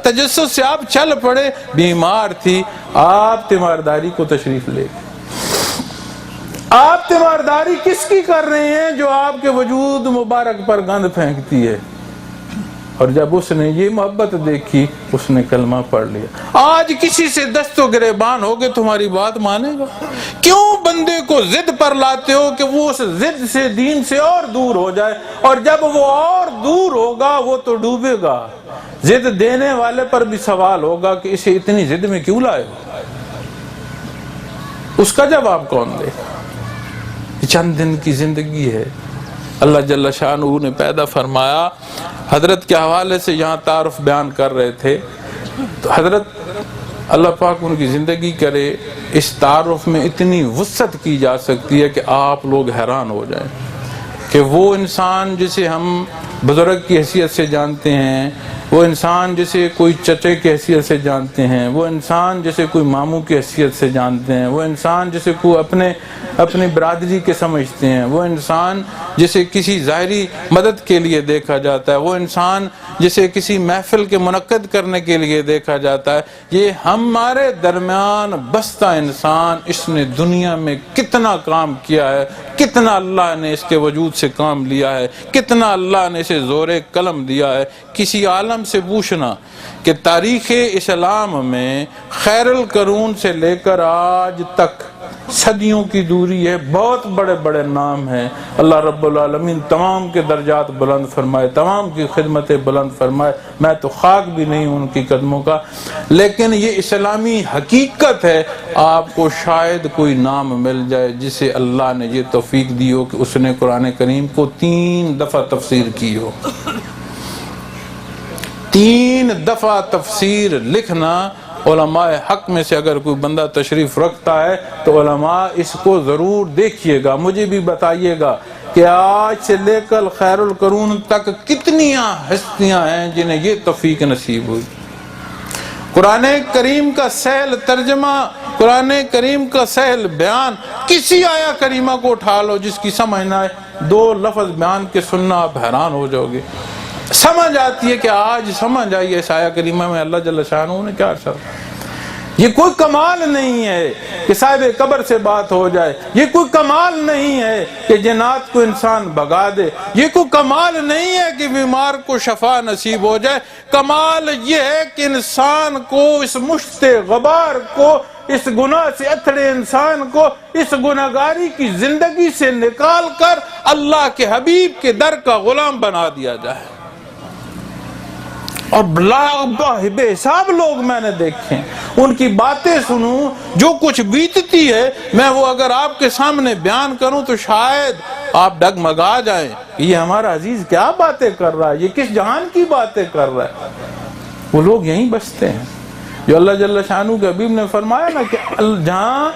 تجسس سے آپ چل پڑے، بیمار تھی، آپ تیمارداری کو تشریف لے گئے۔ آپ تیمارداری کس کی کر رہے ہیں جو آپ کے وجود مبارک پر گند پھینکتی ہے؟ اور جب اس نے یہ محبت دیکھی اس نے کلمہ پڑھ لیا۔ آج کسی سے دست و گریبان ہو گے تمہاری بات مانے گا؟ کیوں بندے کو ضد پر لاتے ہو کہ وہ اس ضد سے، دین سے اور دور ہو جائے؟ اور جب وہ اور دور ہوگا وہ تو ڈوبے گا۔ ضد دینے والے پر بھی سوال ہوگا کہ اسے اتنی ضد میں کیوں لائے ہو؟ اس کا جواب کون دے؟ چند دن کی زندگی ہے، اللہ جل شانہ نے پیدا فرمایا۔ حضرت کے حوالے سے یہاں تعارف بیان کر رہے تھے، تو حضرت اللہ پاک ان کی زندگی کرے، اس تعارف میں اتنی وسعت کی جا سکتی ہے کہ آپ لوگ حیران ہو جائیں کہ وہ انسان جسے ہم بزرگ کی حیثیت سے جانتے ہیں، وہ انسان جسے کوئی چچے کی حیثیت سے جانتے ہیں، وہ انسان جسے کوئی ماموں کی حیثیت سے جانتے ہیں، وہ انسان جسے کوئی اپنی برادری کے سمجھتے ہیں، وہ انسان جسے کسی ظاہری مدد کے لیے دیکھا جاتا ہے، وہ انسان جسے کسی محفل کے منعقد کرنے کے لیے دیکھا جاتا ہے، یہ ہمارے درمیان بستہ انسان، اس نے دنیا میں کتنا کام کیا ہے، کتنا اللہ نے اس کے وجود سے کام لیا ہے، کتنا اللہ نے اسے زور قلم دیا ہے۔ کسی عالم سے پوچھنا کہ تاریخ اسلام میں خیر القرون سے لے کر آج تک صدیوں کی دوری ہے، بہت بڑے بڑے نام ہیں۔ اللہ رب العالمین تمام کے درجات بلند فرمائے، تمام کی خدمتیں بلند فرمائے، میں تو خاک بھی نہیں ہوں ان کی قدموں کا۔ لیکن یہ اسلامی حقیقت ہے، آپ کو شاید کوئی نام مل جائے جسے اللہ نے یہ توفیق دی ہو کہ اس نے قرآن کریم کو 3 دفعہ تفسیر کی ہو۔ 3 دفعہ تفسیر لکھنا، علماء حق میں سے اگر کوئی بندہ تشریف رکھتا ہے تو علماء اس کو ضرور دیکھیے گا، مجھے بھی بتائیے گا کہ آج سے لے کر خیر القرون تک کتنی ہستیاں ہیں جنہیں یہ توفیق نصیب ہوئی۔ قرآن کریم کا سہل ترجمہ، قرآن کریم کا سہل بیان، کسی آیا کریمہ کو اٹھا لو جس کی سمجھ نہ آئے، 2 لفظ بیان کے سننا آپ حیران ہو جاؤ گے۔ سمجھ آتی ہے کہ آج سمجھ آئی اس آیا کریمہ میں اللہ جل شانہ نے کیا ارشاد۔ یہ کوئی کمال نہیں ہے کہ صاحب قبر سے بات ہو جائے، یہ کوئی کمال نہیں ہے کہ جنات کو انسان بھگا دے، یہ کوئی کمال نہیں ہے کہ بیمار کو شفا نصیب ہو جائے۔ کمال یہ ہے کہ انسان کو، اس مشت غبار کو، اس گناہ سے اتھڑے انسان کو اس گناہگاری کی زندگی سے نکال کر اللہ کے حبیب کے در کا غلام بنا دیا جائے۔ اور بے حساب لوگ میں نے دیکھے، ان کی باتیں سنوں، جو کچھ بیتتی ہے میں وہ اگر آپ کے سامنے بیان کروں تو شاید آپ ڈگمگا جائیں کہ یہ ہمارا عزیز کیا باتیں کر رہا ہے، یہ کس جہان کی باتیں کر رہا ہے۔ وہ لوگ یہیں بستے ہیں جو اللہ جل شانہ کے حبیب نے فرمایا نا کہ جہاں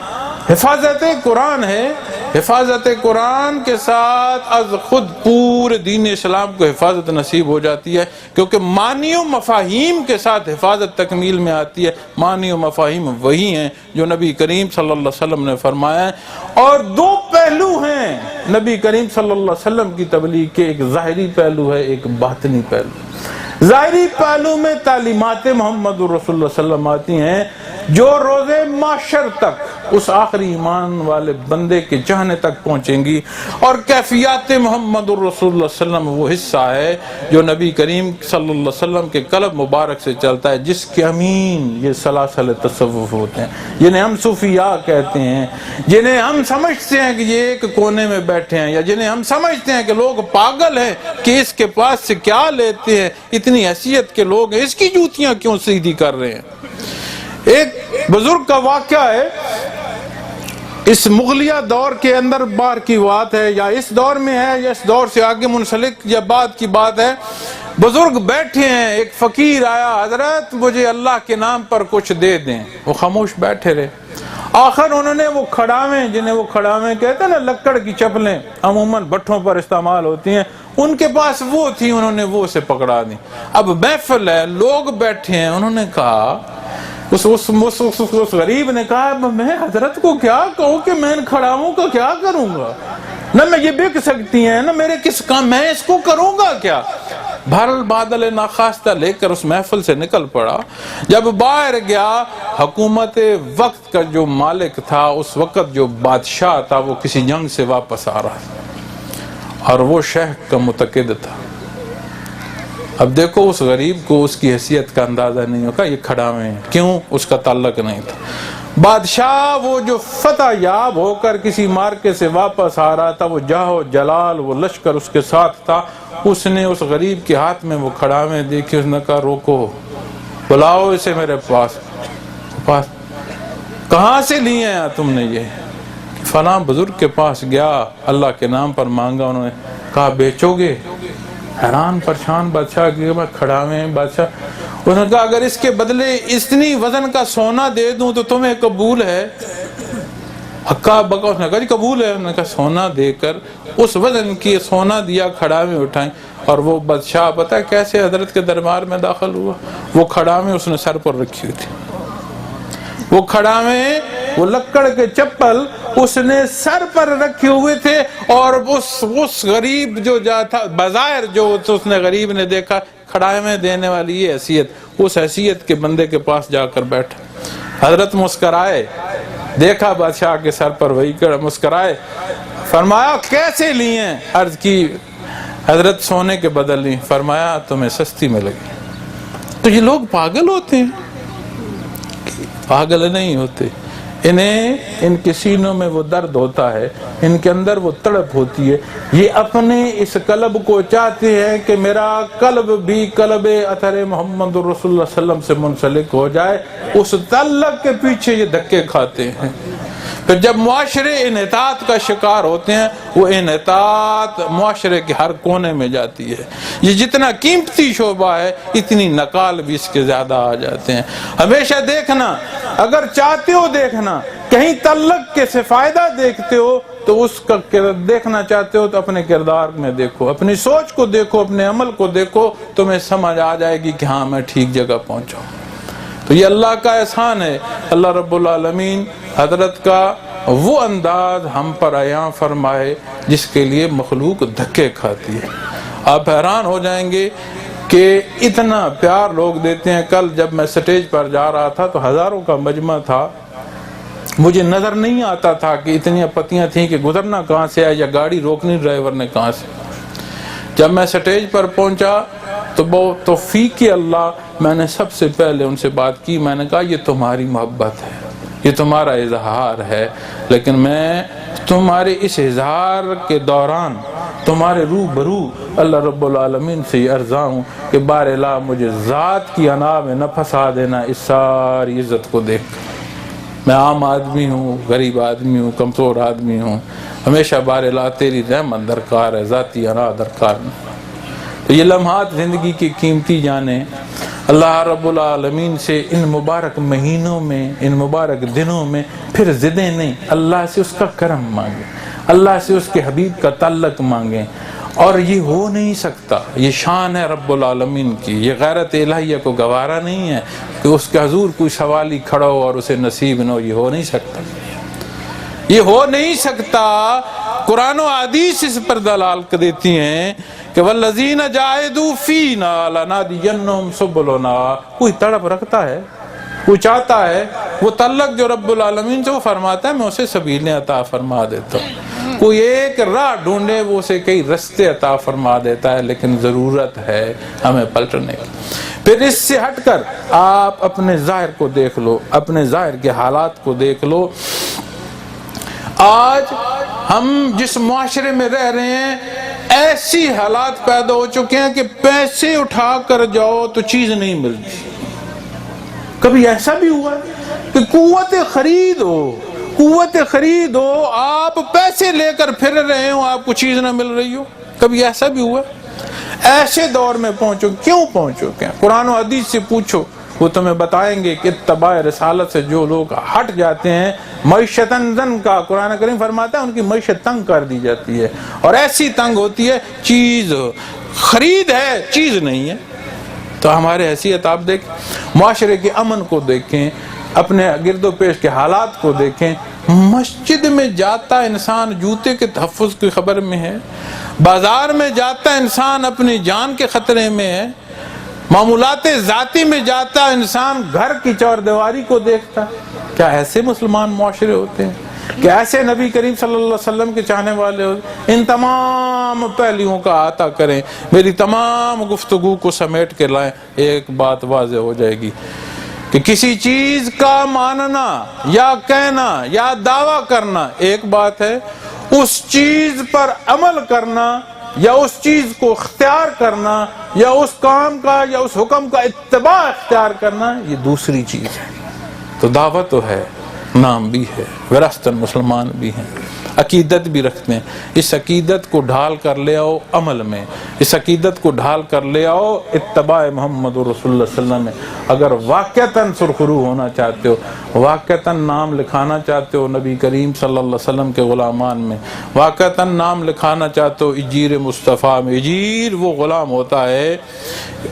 حفاظت قرآن ہے، حفاظت قرآن کے ساتھ از خود پورے دین اسلام کو حفاظت نصیب ہو جاتی ہے، کیونکہ معنی و مفاہیم کے ساتھ حفاظت تکمیل میں آتی ہے۔ معنی و مفاہیم وہی ہیں جو نبی کریم صلی اللہ علیہ وسلم نے فرمایا ہے، اور 2 پہلو ہیں نبی کریم صلی اللہ علیہ وسلم کی تبلیغ کے، ایک ظاہری پہلو ہے، ایک باطنی پہلو۔ ظاہری پہلو میں تعلیمات محمد رسول اللہ صلی اللہ علیہ وسلم آتی ہیں جو روز معاشر تک اس آخری ایمان والے بندے کے چہنے تک پہنچیں گی، اور کیفیات محمد رسول اللہ صلی اللہ علیہ وسلم وہ حصہ ہے جو نبی کریم صلی اللہ علیہ وسلم کے قلب مبارک سے چلتا ہے، جس کے امین یہ سلاسل تصوف ہوتے ہیں، جنہیں ہم صوفیاء کہتے ہیں، جنہیں ہم سمجھتے ہیں کہ یہ ایک کونے میں بیٹھے ہیں، یا جنہیں ہم سمجھتے ہیں کہ لوگ پاگل ہیں کہ اس کے پاس سے کیا لیتے ہیں، اتنی حیثیت کے لوگ ہیں، اس کی جوتیاں کیوں سیدھی کر رہے ہیں۔ ایک بزرگ کا واقعہ ہے، اس مغلیہ دور کے اندر بار کی بات ہے، یا اس دور میں ہے یا اس دور سے آگے منسلک یا بعد کی بات ہے۔ بزرگ بیٹھے ہیں، ایک فقیر آیا، حضرت مجھے اللہ کے نام پر کچھ دے دیں۔ وہ خاموش بیٹھے رہے، آخر انہوں نے وہ کھڑاویں، جنہیں وہ کھڑاویں کہتے ہیں نا، لکڑ کی چپلیں عموماً بھٹوں پر استعمال ہوتی ہیں، ان کے پاس وہ تھی، انہوں نے وہ اسے پکڑا دی۔ اب محفل ہے، لوگ بیٹھے ہیں، انہوں نے کہا، اس غریب نے کہا، میں حضرت کو کیا کہوں کہ میں ان کھڑاووں کا کیا کروں گا، نہ میں یہ بک سکتی ہیں، نہ میرے کس کام، میں اس کو کروں گا کیا۔ بہرحال بادل ناخواستہ لے کر اس محفل سے نکل پڑا۔ جب باہر گیا، حکومت وقت کا جو مالک تھا، اس وقت جو بادشاہ تھا، وہ کسی جنگ سے واپس آ رہا تھا اور وہ شیخ کا متقد تھا۔ اب دیکھو اس غریب کو اس کی حیثیت کا اندازہ نہیں ہوگا، یہ کھڑاویں ہیں، کیوں؟ اس کا تعلق نہیں تھا۔ بادشاہ وہ جو فتح یاب ہو کر کسی مارکے سے واپس آ رہا تھا، وہ جاہ و جلال، وہ لشکر اس کے ساتھ تھا، اس نے اس غریب کے ہاتھ میں وہ کھڑاویں دیکھی، اس نے کہا روکو، بلاؤ اسے میرے پاس۔ کہاں سے لیے ہیں تم نے یہ؟ فلاں بزرگ کے پاس گیا، اللہ کے نام پر مانگا، انہوں نے کہا بیچو گے؟ حیران پریشان بادشاہ کہ میں کھڑاویں، بادشاہ انہوں نے کہا اگر اس کے بدلے اتنی وزن کا سونا دے دوں تو تمہیں قبول ہے؟ ہکا بکا، اس نے کہا جی قبول ہے۔ انہوں نے کہا سونا دے کر اس وزن کی سونا دیا، کھڑاویں اٹھائیں، اور وہ بادشاہ پتہ کیسے حضرت کے دربار میں داخل ہوا؟ وہ کھڑاویں اس نے سر پر رکھی ہوئی تھی، وہ کھڑاویں، وہ لکڑ کے چپل اس نے سر پر رکھے ہوئے تھے، اور اس غریب جو تھا بظاہر جو اس نے غریب نے دیکھا کھڑاویں دینے والی یہ حیثیت، اس حیثیت کے بندے کے پاس جا کر بیٹھا۔ حضرت مسکرائے، دیکھا بادشاہ کے سر پر وہی کر، مسکرائے، فرمایا کیسے لیے ہیں؟ عرض کی حضرت سونے کے بدل لی۔ فرمایا تمہیں سستی میں لگی۔ تو یہ لوگ پاگل ہوتے ہیں؟ پاگل نہیں ہوتے۔ انہیں ان کے سینوں میں وہ درد ہوتا ہے، ان کے اندر وہ تڑپ ہوتی ہے، یہ اپنے اس قلب کو چاہتے ہیں کہ میرا قلب بھی قلب اطہر محمد رسول اللہ صلی اللہ علیہ وسلم سے منسلک ہو جائے، اس تعلق کے پیچھے یہ دھکے کھاتے ہیں۔ پھر جب معاشرے انحطاط کا شکار ہوتے ہیں، وہ انحطاط معاشرے کے ہر کونے میں جاتی ہے۔ یہ جتنا قیمتی شعبہ ہے اتنی نقال بھی اس کے زیادہ آ جاتے ہیں۔ ہمیشہ دیکھنا، اگر چاہتے ہو دیکھنا، کہیں تعلق کے سے فائدہ دیکھتے ہو تو اس کا دیکھنا چاہتے ہو تو اپنے کردار میں دیکھو، اپنی سوچ کو دیکھو، اپنے عمل کو دیکھو، تمہیں سمجھ آ جائے گی کہ ہاں میں ٹھیک جگہ پہنچا ہوں۔ تو یہ اللہ کا احسان ہے، اللہ رب العالمین حضرت کا وہ انداز ہم پر عیاں فرمائے جس کے لیے مخلوق دھکے کھاتی ہے۔ آپ حیران ہو جائیں گے کہ اتنا پیار لوگ دیتے ہیں۔ کل جب میں سٹیج پر جا رہا تھا تو ہزاروں کا مجمع تھا، مجھے نظر نہیں آتا تھا کہ اتنی پتیاں تھیں کہ گزرنا کہاں سے ہے یا گاڑی روکنی ڈرائیور نے کہاں سے۔ جب میں سٹیج پر پہنچا تو بہت توفیق اللہ میں نے سب سے پہلے ان سے بات کی، میں نے کہا یہ تمہاری محبت ہے، یہ تمہارا اظہار ہے، لیکن میں تمہارے اس اظہار کے دوران تمہارے روبرو اللہ رب العالمین سے یہ عرض ہوں کہ بار الہ مجھے ذات کی انا میں نہ پھنسا دینا اس ساری عزت کو دیکھ کر۔ میں عام آدمی ہوں، غریب آدمی ہوں، کمزور آدمی ہوں، ہمیشہ بار الہ تیری رحمت درکار ہے، ذاتی انا درکار نہیں۔ تو یہ لمحات زندگی کی قیمتی جانیں، اللہ رب العالمین سے ان مبارک مہینوں میں، ان مبارک دنوں میں پھر ضدیں نہیں، اللہ سے اس کا کرم مانگیں، اللہ سے اس کے حبیب کا تعلق مانگیں۔ اور یہ ہو نہیں سکتا، یہ شان ہے رب العالمین کی، یہ غیرت الہیہ کو گوارا نہیں ہے کہ اس کے حضور کوئی سوالی کھڑا ہو اور اسے نصیب نہ ہو، یہ ہو نہیں سکتا، یہ ہو نہیں سکتا۔ قرآن و حدیث اس پر دلال دیتی ہیں کہ والذین جاہدوا فینا لنہدینہم سبلنا۔ کوئی تڑپ رکھتا ہے، کوئی چاہتا ہے، وہ تعلق جو رب العالمین سے وہ فرماتا ہے میں اسے سبیلیں عطا فرما دیتا ہوں۔ کوئی ایک راہ ڈھونڈے وہ اسے کئی رستے عطا فرما دیتا ہے، لیکن ضرورت ہے ہمیں پلٹنے کی۔ پھر اس سے ہٹ کر آپ اپنے ظاہر کو دیکھ لو، اپنے ظاہر کے حالات کو دیکھ لو۔ آج ہم جس معاشرے میں رہ رہے ہیں ایسی حالات پیدا ہو چکے ہیں کہ پیسے اٹھا کر جاؤ تو چیز نہیں ملتی۔ کبھی ایسا بھی ہوا کہ قوت خرید ہو، آپ پیسے لے کر پھر رہے ہو، آپ کو چیز نہ مل رہی ہو؟ کبھی ایسا بھی ہوا؟ ایسے دور میں پہنچو، کیوں پہنچو؟ کیا قرآن و حدیث سے پوچھو، وہ تمہیں بتائیں گے کہ اتباع رسالت سے جو لوگ ہٹ جاتے ہیں معیشتاً زن کا، قرآن کریم فرماتا ہے ان کی معیشت تنگ کر دی جاتی ہے، اور ایسی تنگ ہوتی ہے چیز خرید ہے چیز نہیں ہے۔ تو ہمارے حیثیت آپ دیکھیں، معاشرے کے امن کو دیکھیں، اپنے گرد و پیش کے حالات کو دیکھیں۔ مسجد میں جاتا انسان جوتے کے تحفظ کی خبر میں ہے، بازار میں جاتا انسان اپنی جان کے خطرے میں ہے، معمولات ذاتی میں جاتا انسان گھر کی چار دیواری کو دیکھتا۔ کیا ایسے مسلمان معاشرے ہوتے ہیں؟ کہ ایسے نبی کریم صلی اللہ علیہ وسلم کے چاہنے والے ہوتے؟ ان تمام پہلوؤں کا احاطہ کریں، میری تمام گفتگو کو سمیٹ کے لائیں، ایک بات واضح ہو جائے گی کہ کسی چیز کا ماننا یا کہنا یا دعویٰ کرنا ایک بات ہے، اس چیز پر عمل کرنا یا اس چیز کو اختیار کرنا یا اس کام کا یا اس حکم کا اتباع اختیار کرنا یہ دوسری چیز ہے۔ تو دعوت تو ہے، نام بھی ہے، وراثت مسلمان بھی ہیں، عقیدت بھی رکھتے ہیں۔ اس عقیدت کو ڈھال کر لے آؤ عمل میں، اس عقیدت کو ڈھال کر لے آؤ اتباع محمد رسول اللہ صلی اللہ علیہ وسلم میں۔ اگر واقعتاً سرخرو ہونا چاہتے ہو، واقعتاً نام لکھانا چاہتے ہو نبی کریم صلی اللہ علیہ وسلم کے غلامان میں، واقعتاً نام لکھانا چاہتے ہو اجیر مصطفیٰ میں۔ اجیر وہ غلام ہوتا ہے،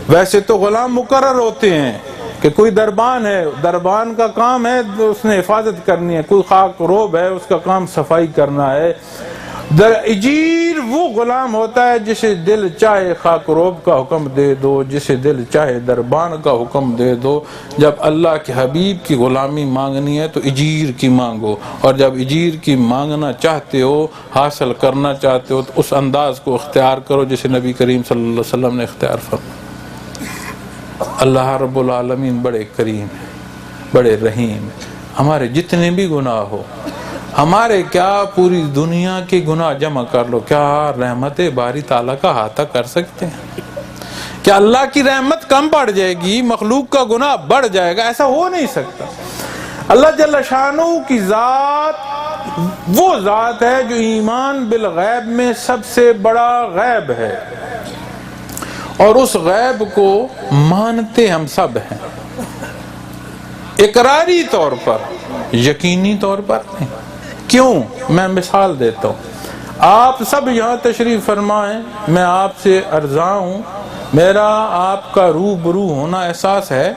ویسے تو غلام مقرر ہوتے ہیں کہ کوئی دربان ہے، دربان کا کام ہے اس نے حفاظت کرنی ہے، کوئی خاک روب ہے اس کا کام صفائی کرنا ہے۔ اجیر وہ غلام ہوتا ہے جسے دل چاہے خاک روب کا حکم دے دو، جسے دل چاہے دربان کا حکم دے دو۔ جب اللہ کے حبیب کی غلامی مانگنی ہے تو اجیر کی مانگو، اور جب اجیر کی مانگنا چاہتے ہو، حاصل کرنا چاہتے ہو تو اس انداز کو اختیار کرو جسے نبی کریم صلی اللہ علیہ وسلم نے اختیار فرمایا۔ اللہ رب العالمین بڑے کریم ہیں، بڑے رحیم ہیں۔ ہمارے جتنے بھی گناہ ہو، ہمارے کیا پوری دنیا کے گناہ جمع کر لو، کیا رحمت باری تعالیٰ کا احاطہ کر سکتے ہیں؟ کیا اللہ کی رحمت کم بڑھ جائے گی، مخلوق کا گناہ بڑھ جائے گا؟ ایسا ہو نہیں سکتا۔ اللہ جل شانہ کی ذات وہ ذات ہے جو ایمان بالغیب میں سب سے بڑا غیب ہے، اور اس غیب کو مانتے ہم سب ہیں، اقراری طور پر، یقینی طور پر نہیں۔ کیوں؟ میں مثال دیتا ہوں۔ آپ سب یہاں تشریف فرمائیں، میں آپ سے عرضاں ہوں، میرا آپ کا روبرو ہونا احساس ہے،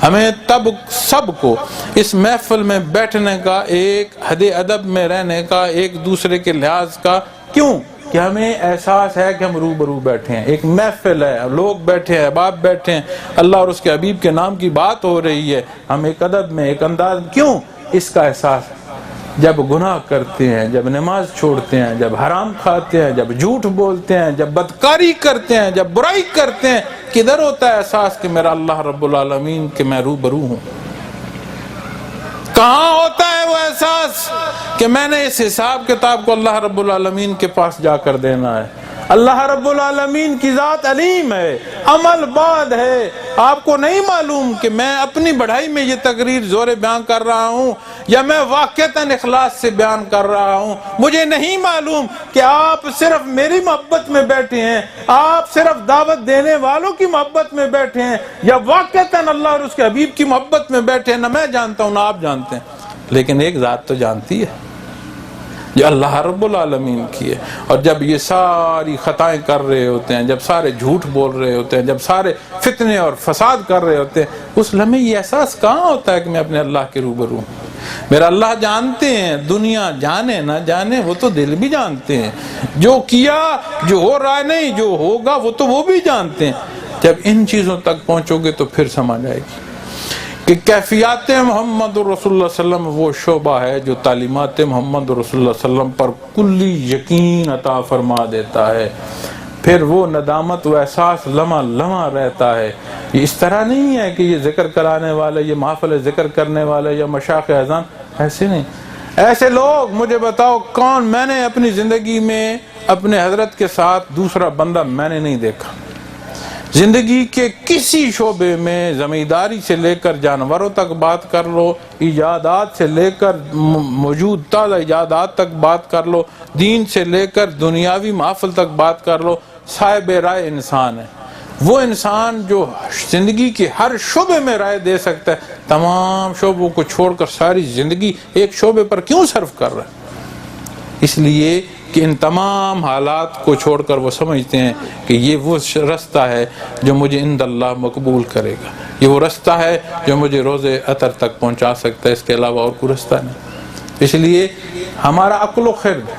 ہمیں تب سب کو اس محفل میں بیٹھنے کا، ایک حد ادب میں رہنے کا، ایک دوسرے کے لحاظ کا، کیوں؟ کہ ہمیں احساس ہے کہ ہم روبرو بیٹھے ہیں، ایک محفل ہے، لوگ بیٹھے ہیں، احباب بیٹھے ہیں، اللہ اور اس کے حبیب کے نام کی بات ہو رہی ہے، ہم ایک ادب میں، ایک انداز، کیوں؟ اس کا احساس ہے۔ جب گناہ کرتے ہیں، جب نماز چھوڑتے ہیں، جب حرام کھاتے ہیں، جب جھوٹ بولتے ہیں، جب بدکاری کرتے ہیں، جب برائی کرتے ہیں، کدھر ہوتا ہے احساس کہ میرا اللہ رب العالمین کہ میں روبرو ہوں؟ کہاں ہوتا ہے وہ احساس کہ میں نے اس حساب کتاب کو اللہ رب العالمین کے پاس جا کر دینا ہے؟ اللہ رب العالمین کی ذات علیم ہے، عمل بعد ہے۔ آپ کو نہیں معلوم کہ میں اپنی بڑھائی میں یہ تقریر زور بیان کر رہا ہوں یا میں واقعتاً اخلاص سے بیان کر رہا ہوں؟ مجھے نہیں معلوم کہ آپ صرف میری محبت میں بیٹھے ہیں، آپ صرف دعوت دینے والوں کی محبت میں بیٹھے ہیں، یا واقعتاً اللہ اور اس کے حبیب کی محبت میں بیٹھے ہیں۔ نہ میں جانتا ہوں نہ آپ جانتے ہیں، لیکن ایک ذات تو جانتی ہے جو اللہ رب العالمین کی ہے۔ اور جب یہ ساری خطائیں کر رہے ہوتے ہیں، جب سارے جھوٹ بول رہے ہوتے ہیں، جب سارے فتنے اور فساد کر رہے ہوتے ہیں، اس لمحے یہ احساس کہاں ہوتا ہے کہ میں اپنے اللہ کے روبرو ہوں؟ میرا اللہ جانتے ہیں، دنیا جانے نہ جانے وہ تو دل بھی جانتے ہیں، جو کیا، جو ہو رہا ہے، نہیں جو ہوگا وہ تو وہ بھی جانتے ہیں۔ جب ان چیزوں تک پہنچو گے تو پھر سمجھ آئے گی کہ کیفیات محمد رسول اللہ صلی اللہ علیہ وسلم وہ شعبہ ہے جو تعلیمات محمد رسول اللہ صلی اللہ علیہ وسلم پر کلی یقین عطا فرما دیتا ہے۔ پھر وہ ندامت و احساس لمحہ لمحہ رہتا ہے۔ یہ اس طرح نہیں ہے کہ یہ ذکر کرانے والے، یہ محفل ذکر کرنے والے یا مشائخ اعظام، ایسے نہیں۔ ایسے لوگ مجھے بتاؤ کون؟ میں نے اپنی زندگی میں اپنے حضرت کے ساتھ دوسرا بندہ میں نے نہیں دیکھا۔ زندگی کے کسی شعبے میں، زمینداری سے لے کر جانوروں تک بات کر لو، ایجادات سے لے کر موجود تازہ ایجادات تک بات کر لو، دین سے لے کر دنیاوی محفل تک بات کر لو، صاحب رائے انسان ہے۔ وہ انسان جو زندگی کے ہر شعبے میں رائے دے سکتا ہے، تمام شعبوں کو چھوڑ کر ساری زندگی ایک شعبے پر کیوں صرف کر رہا ہے؟ اس لیے کہ ان تمام حالات کو چھوڑ کر وہ سمجھتے ہیں کہ یہ وہ رستہ ہے جو مجھے عند اللہ مقبول کرے گا، یہ وہ رستہ ہے جو مجھے روز عطر تک پہنچا سکتا ہے، اس کے علاوہ اور کوئی رستہ نہیں۔ اس لیے ہمارا عقل و خرد،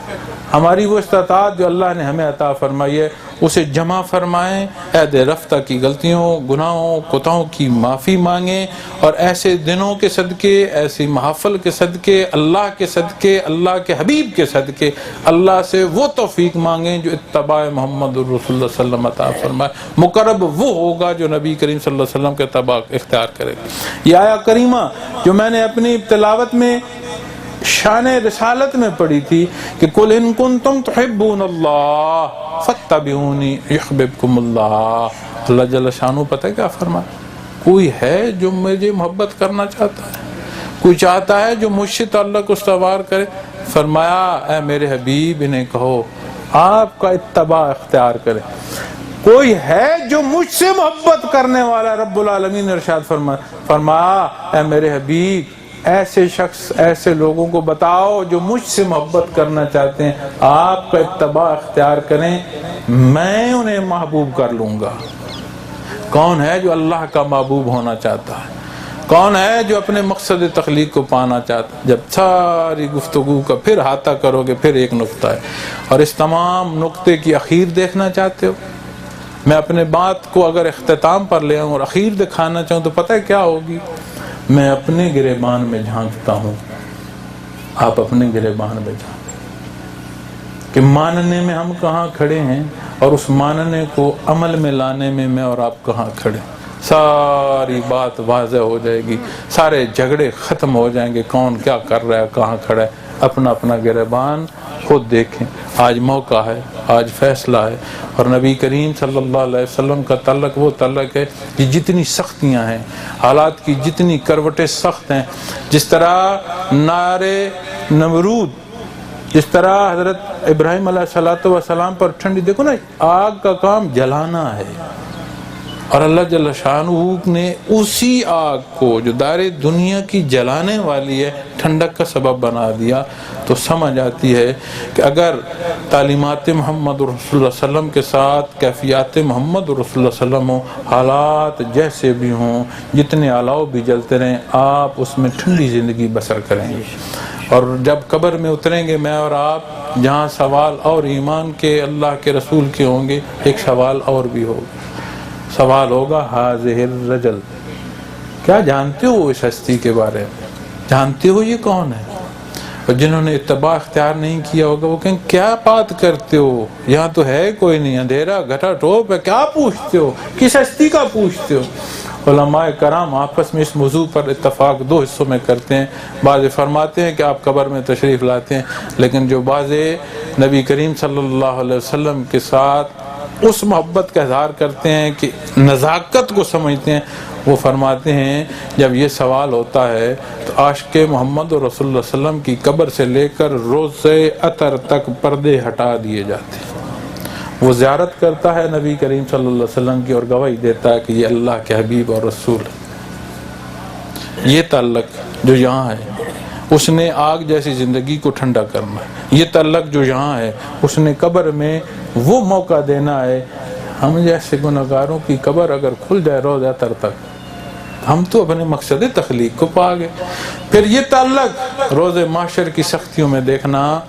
ہماری وہ استطاعت جو اللہ نے ہمیں عطا فرمائی ہے، اسے جمع فرمائیں، عہد رفتہ کی غلطیوں، گناہوں، کوتاہوں کی معافی مانگیں، اور ایسے دنوں کے صدقے، ایسی محفل کے صدقے، اللہ کے صدقے، اللہ کے حبیب کے صدقے اللہ سے وہ توفیق مانگیں جو اتباع محمد الرسول اللہ صلی اللہ علیہ وسلم عطا فرمائے۔ مقرب وہ ہوگا جو نبی کریم صلی اللہ علیہ وسلم کے اتباع اختیار کرے۔ یہ آیہ کریمہ جو میں نے اپنی تلاوت میں شان رسالت میں پڑھی تھی کہ قُلْ إِن كُنتُمْ تُحِبُّونَ اللَّهَ فَاتَّبِعُونِي يُحْبِبْكُمُ اللَّهُ۔ اللہ جل شانہ پتہ ہے کیا فرمایا؟ کوئی ہے جو مجھے محبت کرنا چاہتا ہے، کوئی چاہتا ہے جو مجھ سے تعلق استوار کرے؟ فرمایا اے میرے حبیب انہیں کہو آپ کا اتباع اختیار کرے۔ کوئی ہے جو مجھ سے محبت کرنے والا؟ رب العالمین نے ارشاد فرمایا اے میرے حبیب ایسے شخص، ایسے لوگوں کو بتاؤ جو مجھ سے محبت کرنا چاہتے ہیں، آپ کا اتباع اختیار کریں، میں انہیں محبوب کر لوں گا۔ کون ہے جو اللہ کا محبوب ہونا چاہتا ہے؟ کون ہے جو اپنے مقصد تخلیق کو پانا چاہتا ہے؟ جب ساری گفتگو کا پھر احاطہ کرو گے، پھر ایک نقطہ ہے، اور اس تمام نقطے کی اخیر دیکھنا چاہتے ہو؟ میں اپنے بات کو اگر اختتام پر لے آؤں اور اخیر دکھانا چاہوں تو پتہ ہے کیا ہوگی؟ میں اپنے گریبان میں جھانکتا ہوں، آپ اپنے گریبان میں جھانکیں کہ ماننے میں ہم کہاں کھڑے ہیں اور اس ماننے کو عمل میں لانے میں میں اور آپ کہاں کھڑے۔ ساری بات واضح ہو جائے گی، سارے جھگڑے ختم ہو جائیں گے، کون کیا کر رہا ہے، کہاں کھڑا ہے، اپنا اپنا گریبان خود دیکھیں۔ آج موقع ہے، آج فیصلہ ہے، اور نبی کریم صلی اللہ علیہ وسلم کا تعلق وہ تعلق ہے کہ جتنی سختیاں ہیں، حالات کی جتنی کروٹیں سخت ہیں، جس طرح نارے نمرود، جس طرح حضرت ابراہیم علیہ السلام پر ٹھنڈی، دیکھو نا آگ کا کام جلانا ہے، اور اللہ جل شانہ نے اسی آگ کو جو دار دنیا کی جلانے والی ہے ٹھنڈک کا سبب بنا دیا۔ تو سمجھ آتی ہے کہ اگر تعلیمات محمد رسول اللہ صلی اللہ علیہ وسلم کے ساتھ کیفیات محمد رسول اللہ صلی اللہ علیہ وسلم ہوں، حالات جیسے بھی ہوں، جتنے الاؤ بھی جلتے رہیں، آپ اس میں ٹھنڈی زندگی بسر کریں گے۔ اور جب قبر میں اتریں گے میں اور آپ، جہاں سوال اور ایمان کے اللہ کے رسول کے ہوں گے، ایک سوال اور بھی ہوگا، سوال ہوگا حاذہ الرجل، کیا جانتے ہو اس ہستی کے بارے میں؟ جانتے ہو یہ کون ہے؟ اور جنہوں نے اتباع اختیار نہیں کیا ہوگا وہ کہیں کیا بات کرتے ہو، یہاں تو ہے کوئی نہیں، اندھیرا گھٹا ٹوپ ہے، کیا پوچھتے ہو، کس ہستی کا پوچھتے ہو؟ علماء کرام آپس میں اس موضوع پر اتفاق دو حصوں میں کرتے ہیں، بعض فرماتے ہیں کہ آپ قبر میں تشریف لاتے ہیں، لیکن جو بعض نبی کریم صلی اللہ علیہ وسلم کے ساتھ اس محبت کا اظہار کرتے ہیں کہ نزاکت کو سمجھتے ہیں، وہ فرماتے ہیں جب یہ سوال ہوتا ہے تو عاشق محمد رسول اللہ صلی اللہ علیہ وسلم کی قبر سے لے کر روز عطر تک پردے ہٹا دیے جاتے ہیں۔ وہ زیارت کرتا ہے نبی کریم صلی اللہ علیہ وسلم کی اور گواہی دیتا ہے کہ یہ اللہ کے حبیب اور رسول ہے۔ یہ تعلق جو یہاں ہے اس نے آگ جیسی زندگی کو ٹھنڈا کرنا ہے، یہ تعلق جو یہاں ہے اس نے قبر میں وہ موقع دینا ہے۔ ہم جیسے گناہگاروں کی قبر اگر کھل جائے روز عطر تک، ہم تو اپنے مقصد تخلیق کو پا گئے۔ پھر یہ تعلق روز محشر کی سختیوں میں دیکھنا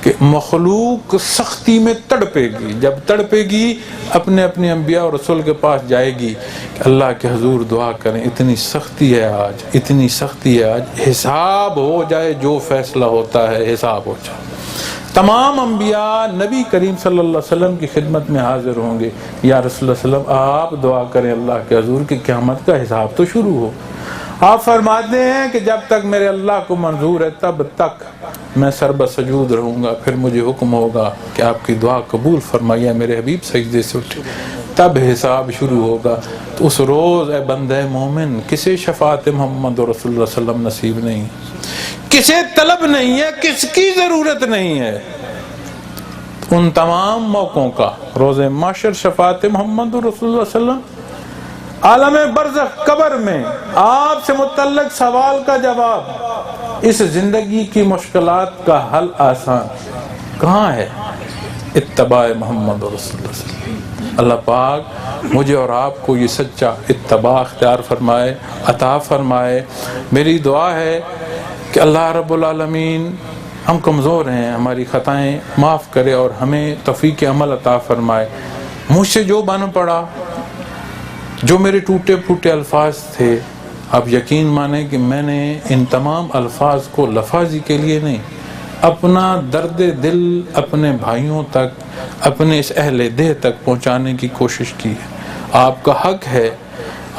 کہ مخلوق سختی میں تڑپے گی، جب تڑپے گی اپنے اپنے انبیاء اور رسول کے پاس جائے گی کہ اللہ کے حضور دعا کریں، اتنی سختی ہے آج، اتنی سختی ہے آج، حساب ہو جائے، جو فیصلہ ہوتا ہے حساب ہو جائے۔ تمام انبیاء نبی کریم صلی اللہ علیہ وسلم کی خدمت میں حاضر ہوں گے، یا رسول اللہ صلی اللہ علیہ وسلم آپ دعا کریں اللہ کے حضور کی قیامت کا حساب تو شروع ہو۔ آپ فرماتے ہیں کہ جب تک میرے اللہ کو منظور ہے تب تک میں سر بسجود رہوں گا، پھر مجھے حکم ہوگا کہ آپ کی دعا قبول فرمائیے، میرے حبیب سجدے سے اٹھے، تب حساب شروع ہوگا۔ تو اس روز اے بندہ مومن کسے شفاعت محمد رسول اللہ صلی اللہ علیہ وسلم نصیب نہیں، کسے طلب نہیں ہے، کس کی ضرورت نہیں ہے؟ ان تمام موقعوں کا روز محشر شفاعت محمد رسول اللہ صلی اللہ علیہ وسلم، عالم برزخ قبر میں آپ سے متعلق سوال کا جواب، اس زندگی کی مشکلات کا حل آسان کہاں ہے؟ اتباع محمد رسول اللہ صلی اللہ علیہ وسلم۔ اللہ پاک مجھے اور آپ کو یہ سچا اتباع اختیار فرمائے، عطا فرمائے۔ میری دعا ہے کہ اللہ رب العالمین، ہم کمزور ہیں، ہماری خطائیں معاف کرے اور ہمیں توفیق عمل عطا فرمائے۔ مجھ سے جو بن پڑا، جو میرے ٹوٹے پھوٹے الفاظ تھے، آپ یقین مانیں کہ میں نے ان تمام الفاظ کو لفاظی کے لیے نہیں، اپنا درد دل اپنے بھائیوں تک، اپنے اس اہل دہ تک پہنچانے کی کوشش کی ہے۔ آپ کا حق ہے،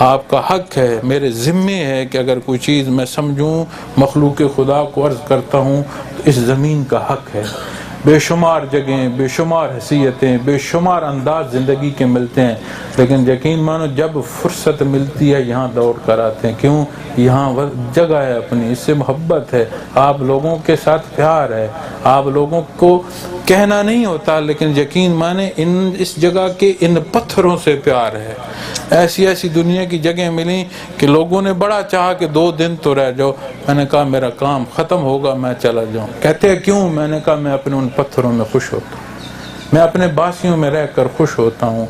آپ کا حق ہے، میرے ذمے ہے کہ اگر کوئی چیز میں سمجھوں، مخلوق خدا کو عرض کرتا ہوں تو اس زمین کا حق ہے۔ بے شمار جگہیں، بے شمار حیثیتیں، بے شمار انداز زندگی کے ملتے ہیں، لیکن یقین مانو جب فرصت ملتی ہے یہاں دوڑ کر آتے ہیں۔ کیوں؟ یہاں جگہ ہے اپنی، اس سے محبت ہے، آپ لوگوں کے ساتھ پیار ہے، آپ لوگوں کو کہنا نہیں ہوتا، لیکن یقین مانے اس جگہ کے ان پتھروں سے پیار ہے۔ ایسی ایسی دنیا کی جگہیں ملیں کہ لوگوں نے بڑا چاہا کہ 2 دن تو رہ جاؤ، میں نے کہا میرا کام ختم ہوگا میں چلا جاؤں۔ کہتے ہیں کیوں؟ میں نے کہا میں اپنے ان پتھروں میں خوش ہوتا ہوں، میں اپنے باسیوں میں رہ کر خوش ہوتا ہوں۔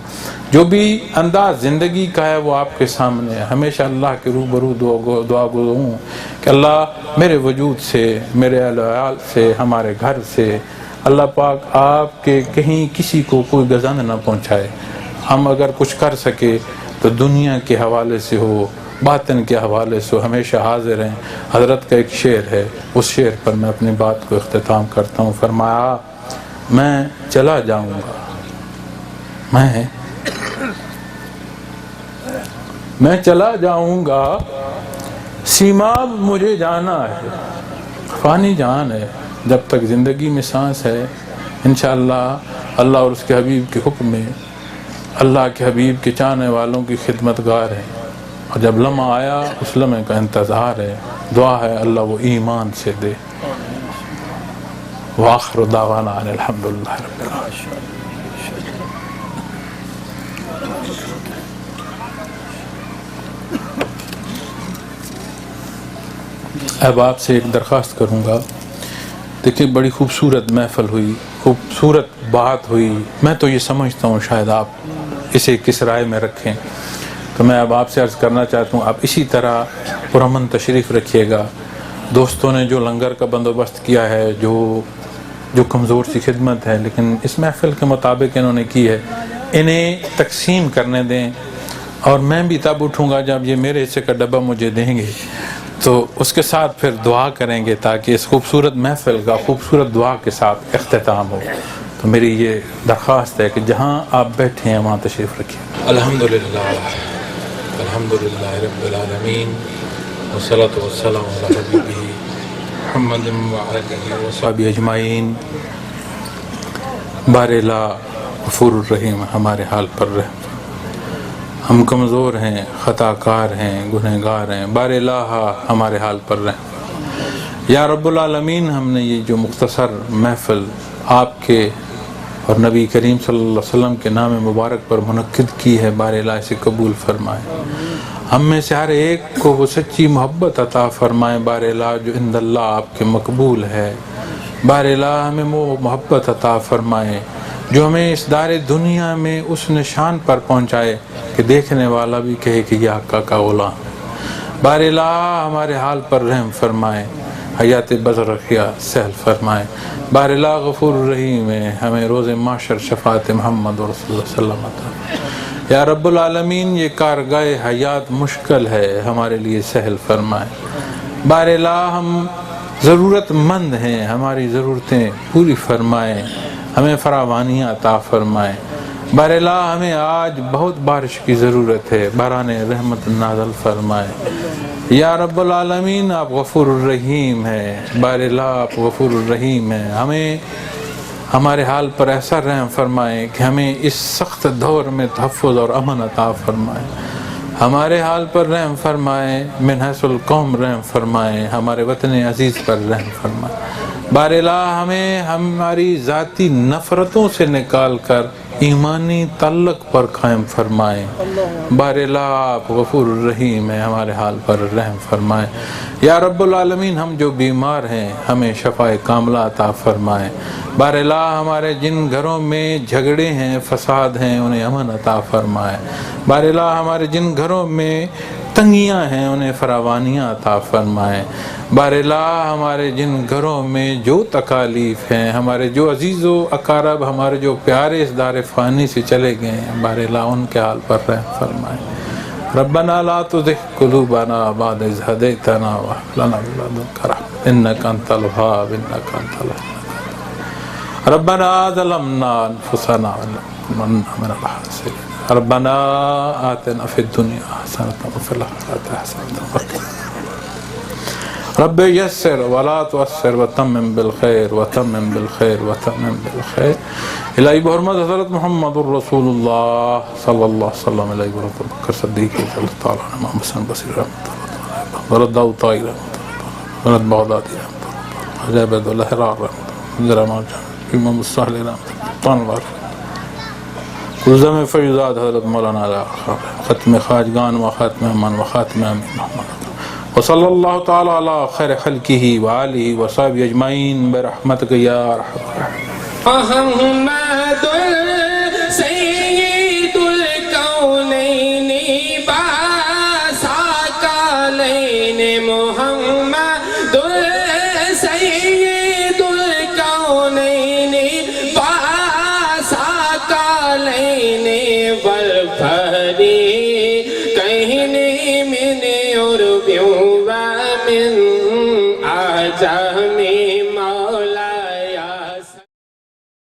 جو بھی انداز زندگی کا ہے وہ آپ کے سامنے ہے۔ ہمیشہ اللہ کے روبرو دعا گو ہوں کہ اللہ میرے وجود سے، میرے اہل و عیال سے، ہمارے گھر سے، اللہ پاک آپ کے کہیں کسی کو کوئی گزند نہ پہنچائے۔ ہم اگر کچھ کر سکے تو دنیا کے حوالے سے ہو، باطن کے حوالے سے ہمیشہ حاضر ہیں۔ حضرت کا ایک شعر ہے، اس شعر پر میں اپنی بات کو اختتام کرتا ہوں۔ فرمایا میں چلا جاؤں گا، میں میں چلا جاؤں گا سیماب مجھے جانا ہے، فانی جان ہے، جب تک زندگی میں سانس ہے انشاءاللہ اللہ اور اس کے حبیب کے حکم میں اللہ کے حبیب کے چاہنے والوں کی خدمت گار ہے، اور جب لمحہ آیا اس لمحے کا انتظار ہے، دعا ہے اللہ وہ ایمان سے دے۔ وآخر دعوانا ان الحمدللہ رب العالمین۔ اب آپ سے ایک درخواست کروں گا، دیکھیں بڑی خوبصورت محفل ہوئی، خوبصورت بات ہوئی، میں تو یہ سمجھتا ہوں شاید آپ اسے کس رائے میں رکھیں، تو میں اب آپ سے عرض کرنا چاہتا ہوں آپ اسی طرح پرامن تشریف رکھیے گا۔ دوستوں نے جو لنگر کا بندوبست کیا ہے، جو کمزور سی خدمت ہے، لیکن اس محفل کے مطابق انہوں نے کی ہے، انہیں تقسیم کرنے دیں، اور میں بھی تب اٹھوں گا جب یہ میرے حصے کا ڈبہ مجھے دیں گے، تو اس کے ساتھ پھر دعا کریں گے تاکہ اس خوبصورت محفل کا خوبصورت دعا کے ساتھ اختتام ہو۔ تو میری یہ درخواست ہے کہ جہاں آپ بیٹھے ہیں وہاں تشریف رکھیے۔ الحمدللہ رب العالمین والصلاة والسلام علی حبیبہ محمد وعلیہ وصحبہ اجمعین۔ بار الہ غفور الرحیم ہمارے حال پر رحم، ہم کمزور ہیں، خطا کار ہیں، گنہگار ہیں، بار الہ ہمارے حال پر رحم۔ یا رب العالمین، ہم نے یہ جو مختصر محفل آپ کے اور نبی کریم صلی اللہ علیہ وسلم کے نام مبارک پر منعقد کی ہے، بار الہ سے قبول فرمائے، ہم میں سے ہر ایک کو وہ سچی محبت عطا فرمائے بار الہ جو عند اللہ آپ کے مقبول ہے۔ بار الہ ہمیں وہ محبت عطا فرمائے جو ہمیں اس دار دنیا میں اس نشان پر پہنچائے کہ دیکھنے والا بھی کہے کہ یہ آقا کا غلام ہے۔ بار الہ ہمارے حال پر رحم فرمائے، حیات برزخیہ سہل فرمائے۔ بار الہ غفور الرحیم ہے، ہمیں روز معاشر شفاعت محمد رسول اللہ صلی اللہ علیہ وسلم۔ یا رب العالمین، یہ کارگاہ حیات مشکل ہے، ہمارے لیے سہل فرمائے۔ بار الہ ہم ضرورت مند ہیں، ہماری ضرورتیں پوری فرمائے، ہمیں فراوانیاں عطا فرمائے۔ بار الہ ہمیں آج بہت بارش کی ضرورت ہے، باران رحمت نازل فرمائے۔ یا رب العالمین، آپ غفور الرحیم ہیں، بار الہ آپ غفور الرحیم ہیں، ہمیں ہمارے حال پر ایسا رحم فرمائے کہ ہمیں اس سخت دور میں تحفظ اور امن عطا فرمائے۔ ہمارے حال پر رحم فرمائے، من حیث القوم رحم فرمائے، ہمارے وطن عزیز پر رحم فرمائے۔ بار الہ ہمیں ہماری ذاتی نفرتوں سے نکال کر ایمانی تعلق پر قائم فرمائے۔ بار الہ آپ غفور الرحیم ہیں، ہمارے حال پر رحم فرمائے۔ یا رب العالمین، ہم جو بیمار ہیں ہمیں شفاء کاملہ عطا فرمائے۔ بار الہ ہمارے جن گھروں میں جھگڑے ہیں، فساد ہیں، انہیں امن عطا فرمائے۔ بار الہ ہمارے جن گھروں میں تنگیاں ہیں انہیں فراوانیاں عطا فرمائے۔ بار الہ ہمارے جن گھروں میں جو تکالیف ہیں، ہمارے جو عزیز و اقارب، ہمارے جو پیارے اس دار فانی سے چلے گئے ہیں، بار الہ ان کے حال پر رحم فرمائے۔ ربنا لا تزغ قلوبنا بعد إذ هديتنا وهب لنا من لدنك رحمة إنك أنت الوهاب إنك أنت الوهاب۔ ربنا ظلمنا أنفسنا وإن لم من الخاسرين۔ ربنا آتنا في الدنيا حسنة وفي الآخرة حسنة وقنا رب يسر ولا تعسر وتمم بالخير وتمم بالخير وتمم بالخير۔ الہی بحرمت حضرت محمد الرسول اللہ صلی اللہ علیہ وسلم، الہی بحرمت بکر صدیق صلی اللہ تعالیٰ عنہ، محمد حسن بصیر رحمۃ اللہ، ورد داؤد طائی رحمۃ اللہ، ورد بغدادی رحمۃ اللہ، عجیب عبداللہ حرار رحمۃ اللہ، ذرا امام الصالح رحمۃ اللہ، طانوار کلزم فیضات حضرت مولانا ختم خواجگان و خاتم امان و خاتم امین محمد وصلی اللہ تعالی علی خیر خلقہ وآلہ وصحبہ اجمعین برحمتک یا ارحم الراحمین۔ محمد سید الکونین باساکالین، محمد سید الکونین باساکالین والفریق